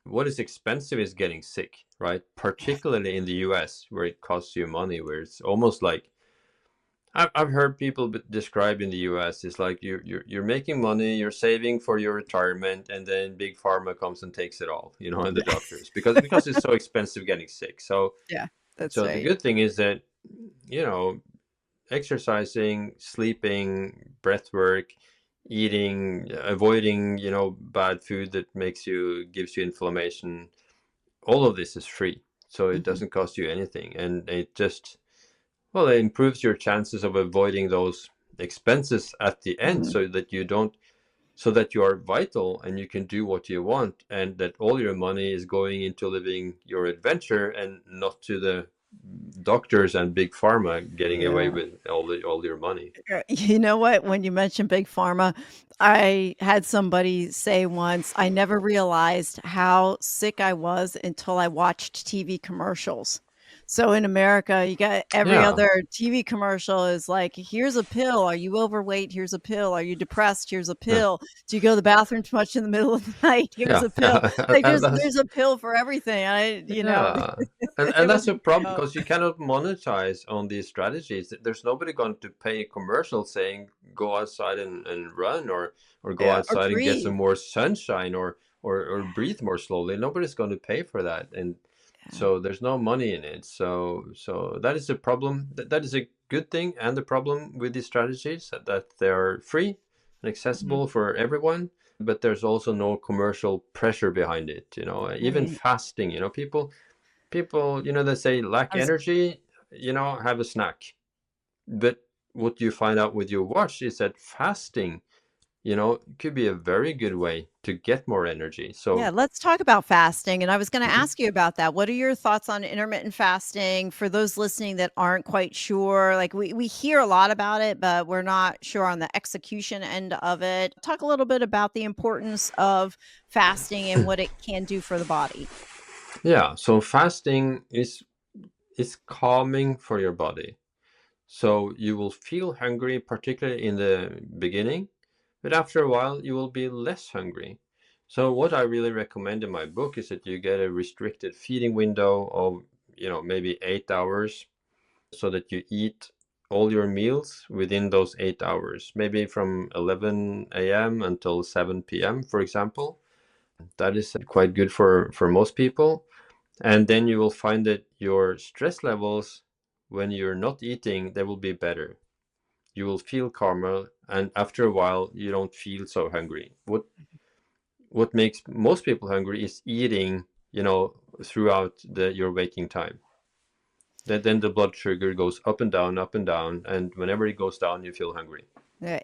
Speaker 2: What is expensive is getting sick, right? Particularly in the US, where it costs you money, where it's almost like, I've heard people describe in the US, it's like you're making money, you're saving for your retirement, and then big pharma comes and takes it all, and the doctors, because it's so expensive getting sick. So
Speaker 1: Yeah, that's
Speaker 2: so the
Speaker 1: right.
Speaker 2: good thing is that, you know exercising, sleeping, breath work, eating, avoiding, bad food that gives you inflammation, all of this is free. So it
Speaker 1: Mhm,
Speaker 2: doesn't cost you anything. And it just, well, it improves your chances of avoiding those expenses at the end,
Speaker 1: mhm.
Speaker 2: so that you are vital and you can do what you want, and that all your money is going into living your adventure and not to the doctors and big pharma getting away
Speaker 1: Yeah.
Speaker 2: with all your money.
Speaker 1: You know what? When you mentioned big pharma, I had somebody say once, "I never realized how sick I was until I watched TV commercials." So in America, you got every
Speaker 2: Yeah,
Speaker 1: other TV commercial is like, "Here's a pill. Are you overweight? Here's a pill. Are you depressed? Here's a
Speaker 2: yeah,
Speaker 1: pill. Do you go to the bathroom too much in the middle of the night? Here's
Speaker 2: yeah,
Speaker 1: a pill."
Speaker 2: yeah.
Speaker 1: Like
Speaker 2: And
Speaker 1: there's a pill for everything.
Speaker 2: yeah, and
Speaker 1: It was
Speaker 2: that's a problem,
Speaker 1: oh,
Speaker 2: because you cannot monetize on these strategies. There's nobody going to pay a commercial saying go outside and run, or go
Speaker 1: yeah, or
Speaker 2: outside and get some
Speaker 1: breathe.
Speaker 2: more sunshine, or breathe more slowly. Nobody's going to pay for that, and
Speaker 1: Yeah.
Speaker 2: so there's no money in it. So that is a problem. That is a good thing, and the problem with these strategies, that they're free and
Speaker 1: Mhm.
Speaker 2: accessible for everyone, but there's also no commercial pressure behind it. Even
Speaker 1: Right.
Speaker 2: fasting, people, they say lack
Speaker 1: I was
Speaker 2: energy, have a snack. But what you find out with your watch is that fasting, could be a very good way to get more energy.
Speaker 1: Yeah,
Speaker 2: So,
Speaker 1: let's talk about fasting, and I was gonna
Speaker 2: mhm.
Speaker 1: ask you about that. What are your thoughts on intermittent fasting for those listening that aren't quite sure? Like, we hear a lot about it, but we're not sure on the execution end of it. Talk a little bit about the importance of fasting and what it can do for the body.
Speaker 2: Yeah, so fasting is calming for your body. So you will feel hungry, particularly in the beginning, but after a while you will be less hungry. So what I really recommend in my book is that you get a restricted feeding window of, maybe 8 hours, so that you eat all your meals within those 8 hours, maybe from 11 a.m. until 7 p.m., for example. That is quite good for most people. And then you will find that your stress levels, when you're not eating, they will be better. You will feel calmer, and after a while you don't feel so hungry. What makes most people hungry is eating, throughout your waking time. then the blood sugar goes up and down, and whenever it goes down, you feel hungry.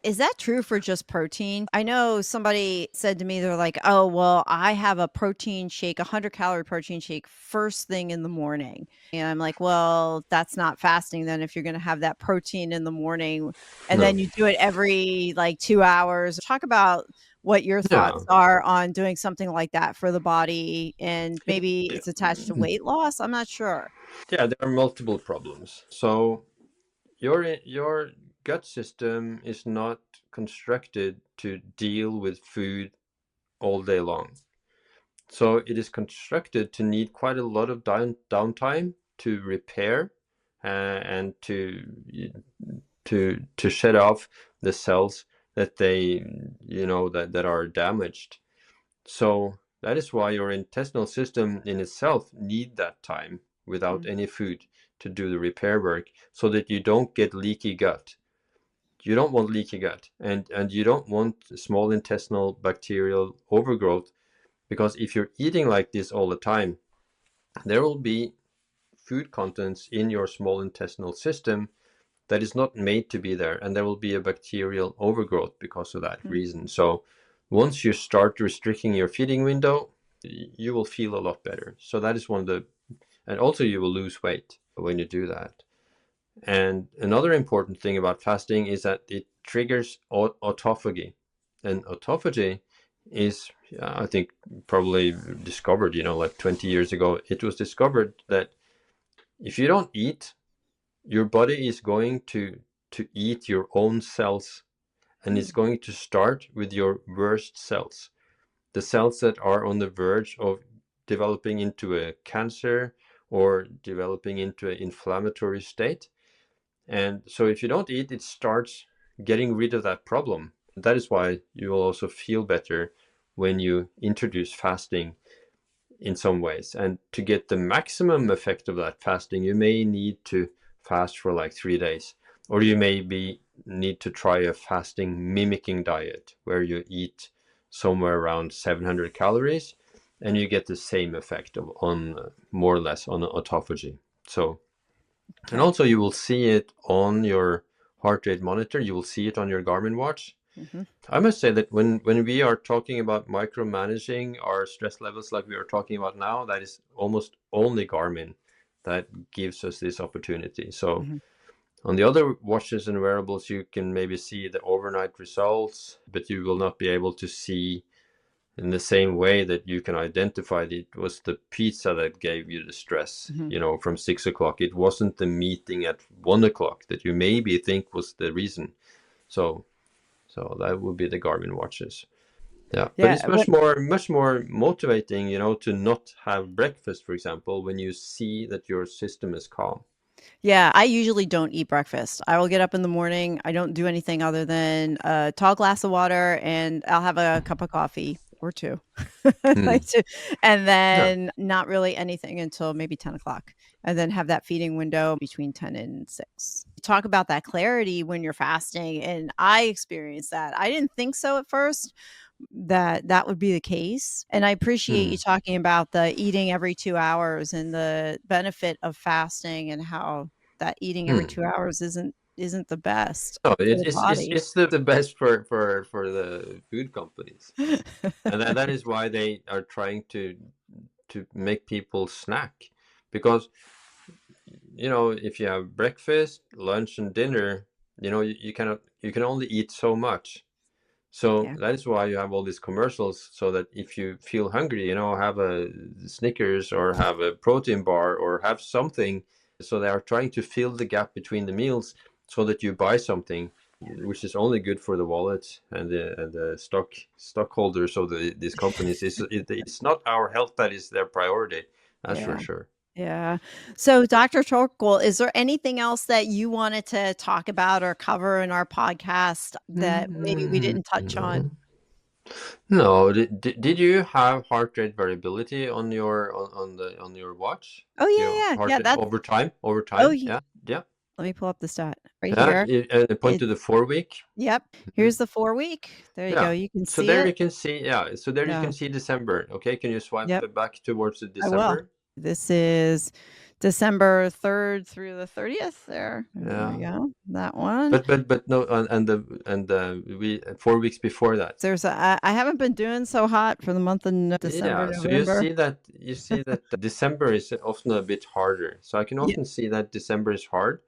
Speaker 1: Is that true for just protein? I know somebody said to me, they're like, "Oh, well, I have a protein shake, a 100-calorie protein shake first thing in the morning." And I'm like, "Well, that's not fasting then if you're gonna have that protein in the morning, and
Speaker 2: No.
Speaker 1: then you do it every, like, 2 hours." Talk about what your
Speaker 2: Yeah.
Speaker 1: thoughts are on doing something like that for the body, and maybe
Speaker 2: Yeah.
Speaker 1: it's attached to weight loss? I'm not sure.
Speaker 2: Yeah, there are multiple problems. So your gut system is not constructed to deal with food all day long. So it is constructed to need quite a lot of downtime to repair, and to shut off the cells that they that are damaged. So that is why your intestinal system in itself need that time without
Speaker 1: Mm,
Speaker 2: any food to do the repair work, so that you don't get leaky gut. You don't want leaky gut, and you don't want small intestinal bacterial overgrowth, because if you're eating like this all the time, there will be food contents in your small intestinal system that is not made to be there, and there will be a bacterial overgrowth because of that
Speaker 1: mm,
Speaker 2: reason. So once you start restricting your feeding window, you will feel a lot better. So that is one of the, and also you will lose weight when you do that. And another important thing about fasting is that it triggers autophagy. And autophagy is, I think, probably discovered, like 20 years ago. It was discovered that if you don't eat, your body is going to eat your own cells, and it's
Speaker 1: mm,
Speaker 2: going to start with your worst cells, the cells that are on the verge of developing into a cancer or developing into an inflammatory state. And so if you don't eat, it starts getting rid of that problem. That is why you will also feel better when you introduce fasting in some ways. And to get the maximum effect of that fasting, you may need to fast for like 3 days, or you maybe need to try a fasting mimicking diet where you eat somewhere around 700 calories, and you get the same effect on more or less on autophagy. So, and
Speaker 1: okay.
Speaker 2: also you will see it on your heart rate monitor. You will see it on your Garmin watch.
Speaker 1: Mhm.
Speaker 2: I must say that when we are talking about micromanaging our stress levels like we are talking about now, that is almost only Garmin that gives us this opportunity. So
Speaker 1: Mhm.
Speaker 2: on the other watches and wearables, you can maybe see the overnight results, but you will not be able to see in the same way that you can identify that it was the pizza that gave you the stress,
Speaker 1: Mhm.
Speaker 2: from 6 o'clock. It wasn't the meeting at 1 o'clock that you maybe think was the reason. So that would be the Garmin watches. Yeah, but it's
Speaker 1: Yeah, what
Speaker 2: much more motivating, to not have breakfast, for example, when you see that your system is calm.
Speaker 1: Yeah, I usually don't eat breakfast. I will get up in the morning, I don't do anything other than a tall glass of water, and I'll have a cup of coffee or 2.
Speaker 2: Hmm.
Speaker 1: Like 2, and
Speaker 2: Yeah.
Speaker 1: then not really anything until maybe 10 o'clock, and then have that feeding window between 10 and 6. Talk about that clarity when you're fasting, and I experienced that. I didn't think so at first, that that would be the case, and I appreciate you
Speaker 2: Hmm.
Speaker 1: talking about the eating every 2 hours and the benefit of fasting and how that eating every
Speaker 2: Hmm.
Speaker 1: 2 hours isn't the best
Speaker 2: No,
Speaker 1: for
Speaker 2: it,
Speaker 1: the
Speaker 2: it's it's
Speaker 1: body.
Speaker 2: it's the best for the food companies, and that is why they are trying to make people snack, because if you have breakfast, lunch, and dinner, you can only eat so much. So
Speaker 1: Yeah,
Speaker 2: that is why you have all these commercials, so that if you feel hungry, have a Snickers or have a protein bar or have something. So they are trying to fill the gap between the meals, so that you buy something which is only good for the wallet and the stockholders of these companies. It's not our health that is their priority. That's for
Speaker 1: yeah.
Speaker 2: sure.
Speaker 1: Yeah. So, Dr. Torkil, is there anything else that you wanted to talk about or cover in our podcast that maybe we didn't touch on?
Speaker 2: No. No, did you have heart rate variability on your watch?
Speaker 1: Oh,
Speaker 2: Your
Speaker 1: yeah, yeah,
Speaker 2: heart
Speaker 1: yeah,
Speaker 2: rate
Speaker 1: that's
Speaker 2: over time? Over
Speaker 1: oh,
Speaker 2: time? Yeah, yeah,
Speaker 1: let me pull up the stat right
Speaker 2: yeah.
Speaker 1: here.
Speaker 2: And point to
Speaker 1: It's
Speaker 2: the 4 week.
Speaker 1: yep,
Speaker 2: Mhm.
Speaker 1: here's the 4 week. There you go,
Speaker 2: Yeah.
Speaker 1: you can
Speaker 2: So
Speaker 1: see
Speaker 2: there
Speaker 1: it.
Speaker 2: you can see. Yeah. So there you
Speaker 1: Yeah,
Speaker 2: can see December. Okay. Can you swipe
Speaker 1: yep,
Speaker 2: back towards the
Speaker 1: I will.
Speaker 2: December?
Speaker 1: This is December 3rd through the 30th. There we
Speaker 2: Yeah.
Speaker 1: go. That one.
Speaker 2: But no, and we 4 weeks before that.
Speaker 1: I haven't been doing so hot for the month of December,
Speaker 2: Yeah, so you
Speaker 1: November.
Speaker 2: see that December is often a bit harder. So I can
Speaker 1: Yeah,
Speaker 2: often see that December is hard,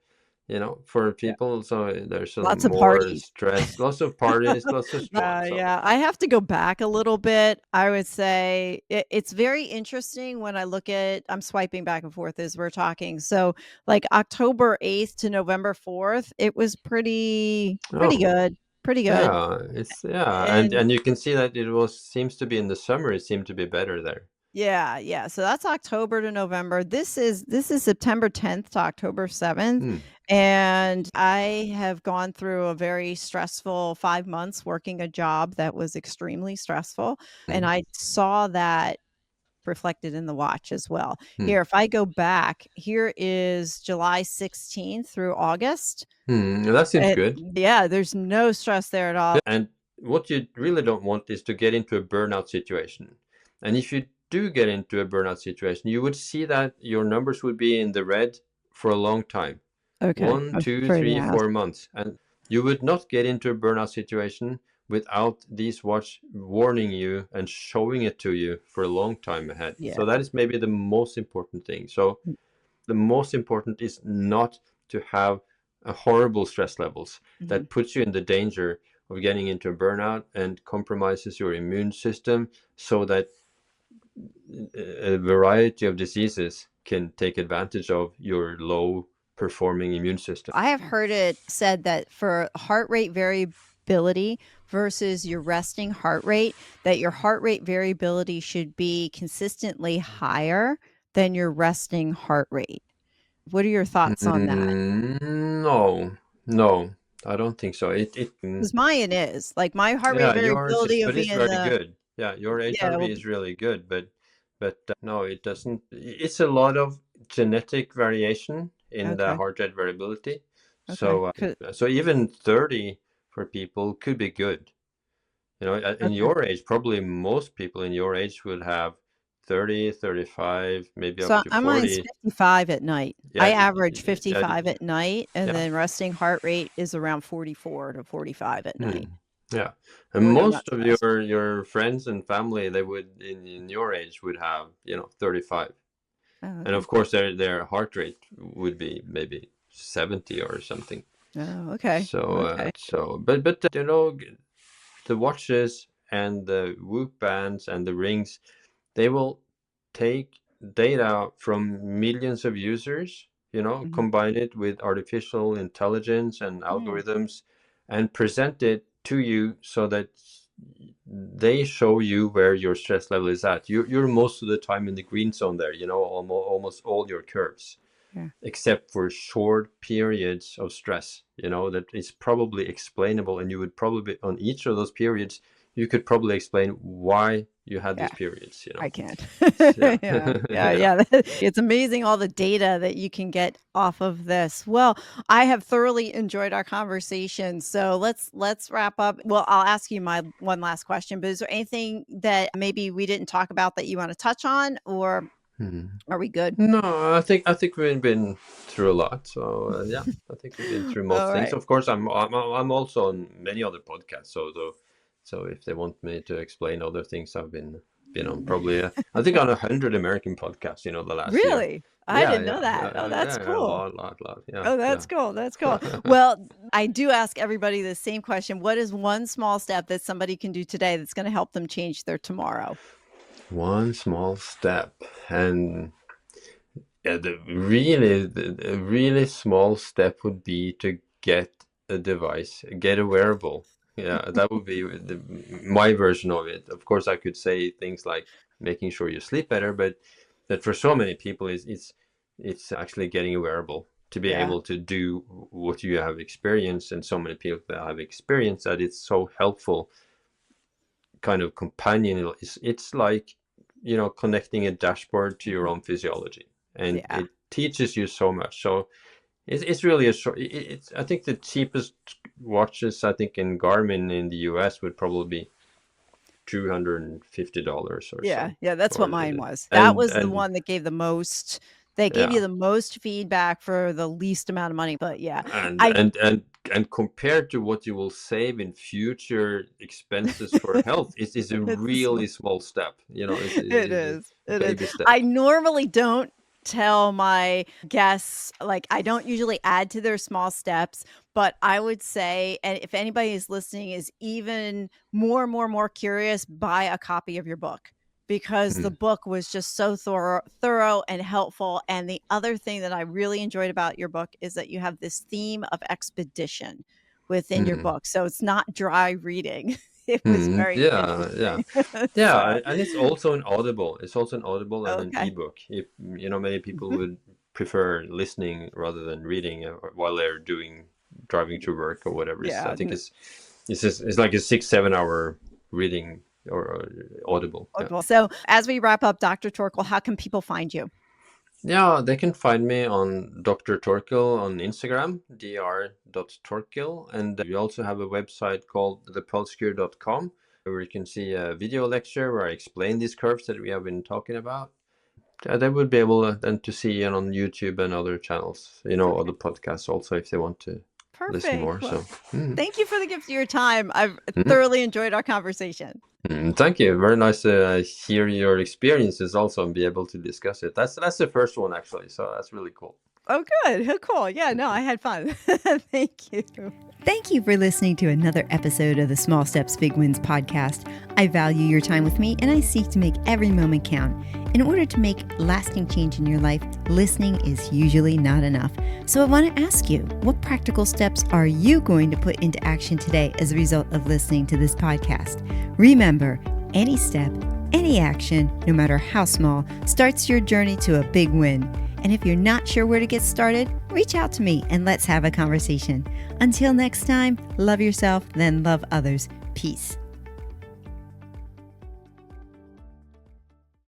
Speaker 2: for
Speaker 1: yeah.
Speaker 2: people. So there's
Speaker 1: Lots of
Speaker 2: more
Speaker 1: parties.
Speaker 2: stress, lots of parties, lots of fun.
Speaker 1: Yeah,
Speaker 2: So
Speaker 1: yeah. I have to go back a little bit. I would say it's very interesting when I look at I'm swiping back and forth as we're talking. So, like October 8th to November 4th, it was pretty
Speaker 2: oh
Speaker 1: good. Pretty good.
Speaker 2: yeah, yeah, and
Speaker 1: And
Speaker 2: you can see that it was seems to be in the summer. It seemed to be better there.
Speaker 1: yeah, yeah. So that's October to November. This is September 10th to October 7th.
Speaker 2: Hmm.
Speaker 1: And I have gone through a very stressful 5 months working a job that was extremely stressful. And
Speaker 2: Hmm.
Speaker 1: I saw that reflected in the watch as well.
Speaker 2: Hmm.
Speaker 1: Here, if I go back, here is July 16th through August.
Speaker 2: That seems good.
Speaker 1: Yeah, there's no stress there at all.
Speaker 2: And what you really don't want is to get into a burnout situation. And if you do get into a burnout situation, you would see that your numbers would be in the red for a long time.
Speaker 1: Okay.
Speaker 2: One,
Speaker 1: I was
Speaker 2: two,
Speaker 1: afraid to
Speaker 2: three,
Speaker 1: ask.
Speaker 2: 4 months. And you would not get into a burnout situation without these watch warning you and showing it to you for a long time ahead.
Speaker 1: Yeah.
Speaker 2: So that is maybe the most important thing. So the most important is not to have a horrible stress levels
Speaker 1: Mhm.
Speaker 2: that puts you in the danger of getting into a burnout and compromises your immune system so that a variety of diseases can take advantage of your low performing immune system.
Speaker 1: I have heard it said that for heart rate variability versus your resting heart rate, that your heart rate variability should be consistently higher than your resting heart rate. What are your thoughts on that?
Speaker 2: No, no, I don't think so.
Speaker 1: Because mine is like my heart rate
Speaker 2: Yeah, yours is,
Speaker 1: variability will
Speaker 2: but
Speaker 1: be
Speaker 2: it's
Speaker 1: in
Speaker 2: very
Speaker 1: the
Speaker 2: good. Yeah, your
Speaker 1: yeah, it will
Speaker 2: HRV
Speaker 1: be
Speaker 2: is really good, but no, it doesn't. It's a lot of genetic variation in the
Speaker 1: okay,
Speaker 2: heart rate variability.
Speaker 1: okay,
Speaker 2: So even 30 for people could be good. In
Speaker 1: okay.
Speaker 2: your age, probably most people in your age would have 30, 35, maybe up
Speaker 1: So
Speaker 2: to
Speaker 1: mine's
Speaker 2: 40.
Speaker 1: 55 at night.
Speaker 2: Yeah,
Speaker 1: I average
Speaker 2: yeah,
Speaker 1: 55 at night, and
Speaker 2: yeah.
Speaker 1: then resting heart rate is around 44 to 45 at night
Speaker 2: Hmm. Yeah, and
Speaker 1: when I'm not
Speaker 2: most of
Speaker 1: stressed.
Speaker 2: your friends and family, they would in your age would have 35,
Speaker 1: Oh,
Speaker 2: and
Speaker 1: okay.
Speaker 2: of course their heart rate would be maybe 70 or something.
Speaker 1: Oh, okay. Okay.
Speaker 2: But the watches and the Whoop bands and the rings, they will take data from millions of users,
Speaker 1: Mhm.
Speaker 2: combine it with artificial intelligence and
Speaker 1: Mm,
Speaker 2: algorithms, and present it to you so that they show you where your stress level is at. You're most of the time in the green zone there, almost all your curves,
Speaker 1: yeah,
Speaker 2: except for short periods of stress, that is probably explainable. And you would probably, on each of those periods, you could probably explain why you had
Speaker 1: yeah,
Speaker 2: these periods.
Speaker 1: I can.
Speaker 2: Yeah.
Speaker 1: Yeah, yeah,
Speaker 2: Yeah.
Speaker 1: yeah. It's amazing all the data that you can get off of this. Well, I have thoroughly enjoyed our conversation. So let's wrap up. Well, I'll ask you my one last question, but is there anything that maybe we didn't talk about that you want to touch on, or
Speaker 2: Hmm.
Speaker 1: are we good?
Speaker 2: No, I think we've been through a lot. So yeah, I think we've been through most
Speaker 1: All
Speaker 2: things.
Speaker 1: right.
Speaker 2: Of course, I'm also on many other podcasts. So if they want me to explain other things, I've been on probably I think on 100 American podcasts. The last year.
Speaker 1: Really? I
Speaker 2: Yeah,
Speaker 1: didn't know
Speaker 2: yeah,
Speaker 1: that.
Speaker 2: yeah,
Speaker 1: Oh,
Speaker 2: yeah,
Speaker 1: that's
Speaker 2: yeah, yeah, a
Speaker 1: cool.
Speaker 2: lot. Yeah,
Speaker 1: Oh, that's
Speaker 2: yeah.
Speaker 1: cool, that's cool. Well, I do ask everybody the same question. What is one small step that somebody can do today that's gonna help them change their tomorrow?
Speaker 2: One small step, and yeah, the really small step would be to get a device, get a wearable. Yeah, that would be my version of it. Of course, I could say things like making sure you sleep better, but that for so many people is it's actually getting a wearable to be
Speaker 1: Yeah,
Speaker 2: able to do what you have experienced, and so many people that have experienced that it's so helpful kind of companion. It's like connecting a dashboard to your
Speaker 1: mhm,
Speaker 2: own physiology, and
Speaker 1: yeah,
Speaker 2: it teaches you so much. So it's really a short. It's I think the cheapest watches I think in Garmin in the US would probably be $250 or
Speaker 1: yeah,
Speaker 2: so,
Speaker 1: yeah, that's what
Speaker 2: or
Speaker 1: mine was. That
Speaker 2: and
Speaker 1: was the
Speaker 2: and
Speaker 1: one that gave the most They gave
Speaker 2: Yeah.
Speaker 1: you the most feedback for the least amount of money, but yeah,
Speaker 2: and
Speaker 1: I
Speaker 2: and and and compared to what you will save in future expenses for health, it is a
Speaker 1: it's a small
Speaker 2: really small step.
Speaker 1: it
Speaker 2: It's
Speaker 1: is,
Speaker 2: a
Speaker 1: it is.
Speaker 2: baby step.
Speaker 1: I normally don't tell my guests like, I don't usually add to their small steps, but I would say, and if anybody is listening is even more curious, buy a copy of your book because the
Speaker 2: Mm,
Speaker 1: book was just so thorough and helpful, and the other thing that I really enjoyed about your book is that you have this theme of expedition within your
Speaker 2: mm,
Speaker 1: book, so it's not dry reading. It was very
Speaker 2: yeah, yeah,
Speaker 1: interesting.
Speaker 2: yeah,
Speaker 1: So
Speaker 2: and it's also an audible. It's also an audible and an
Speaker 1: okay.
Speaker 2: ebook. If many people
Speaker 1: Mhm.
Speaker 2: would prefer listening rather than reading while they're driving to work or whatever. I
Speaker 1: Yeah,
Speaker 2: think it's like a 6-7 hour reading or audible. Yeah.
Speaker 1: wonderful. So, as we wrap up, Dr. Torkil, how can people find you?
Speaker 2: Yeah, they can find me on Dr. Torkil on Instagram, dr.torkil. And we also have a website called thepulsecure.com where you can see a video lecture where I explain these curves that we have been talking about. They would be able then to see it on YouTube and other channels, other
Speaker 1: Okay,
Speaker 2: podcasts also if they want to listen
Speaker 1: perfect.
Speaker 2: more.
Speaker 1: Well,
Speaker 2: So, mm,
Speaker 1: thank you for the gift of your time. I've
Speaker 2: mm,
Speaker 1: thoroughly enjoyed our conversation.
Speaker 2: thank you. Very nice to hear your experiences also and be able to discuss it. That's the first one actually, so that's really cool.
Speaker 1: Oh, good. Oh, cool. Yeah, no, I had fun. Thank you. Thank you for listening to another episode of the Small Steps, Big Wins podcast. I value your time with me and I seek to make every moment count. In order to make lasting change in your life, listening is usually not enough. So I want to ask you, what practical steps are you going to put into action today as a result of listening to this podcast? Remember, any step, any action, no matter how small, starts your journey to a big win. And if you're not sure where to get started, reach out to me and let's have a conversation. Until next time, love yourself, then love others. Peace.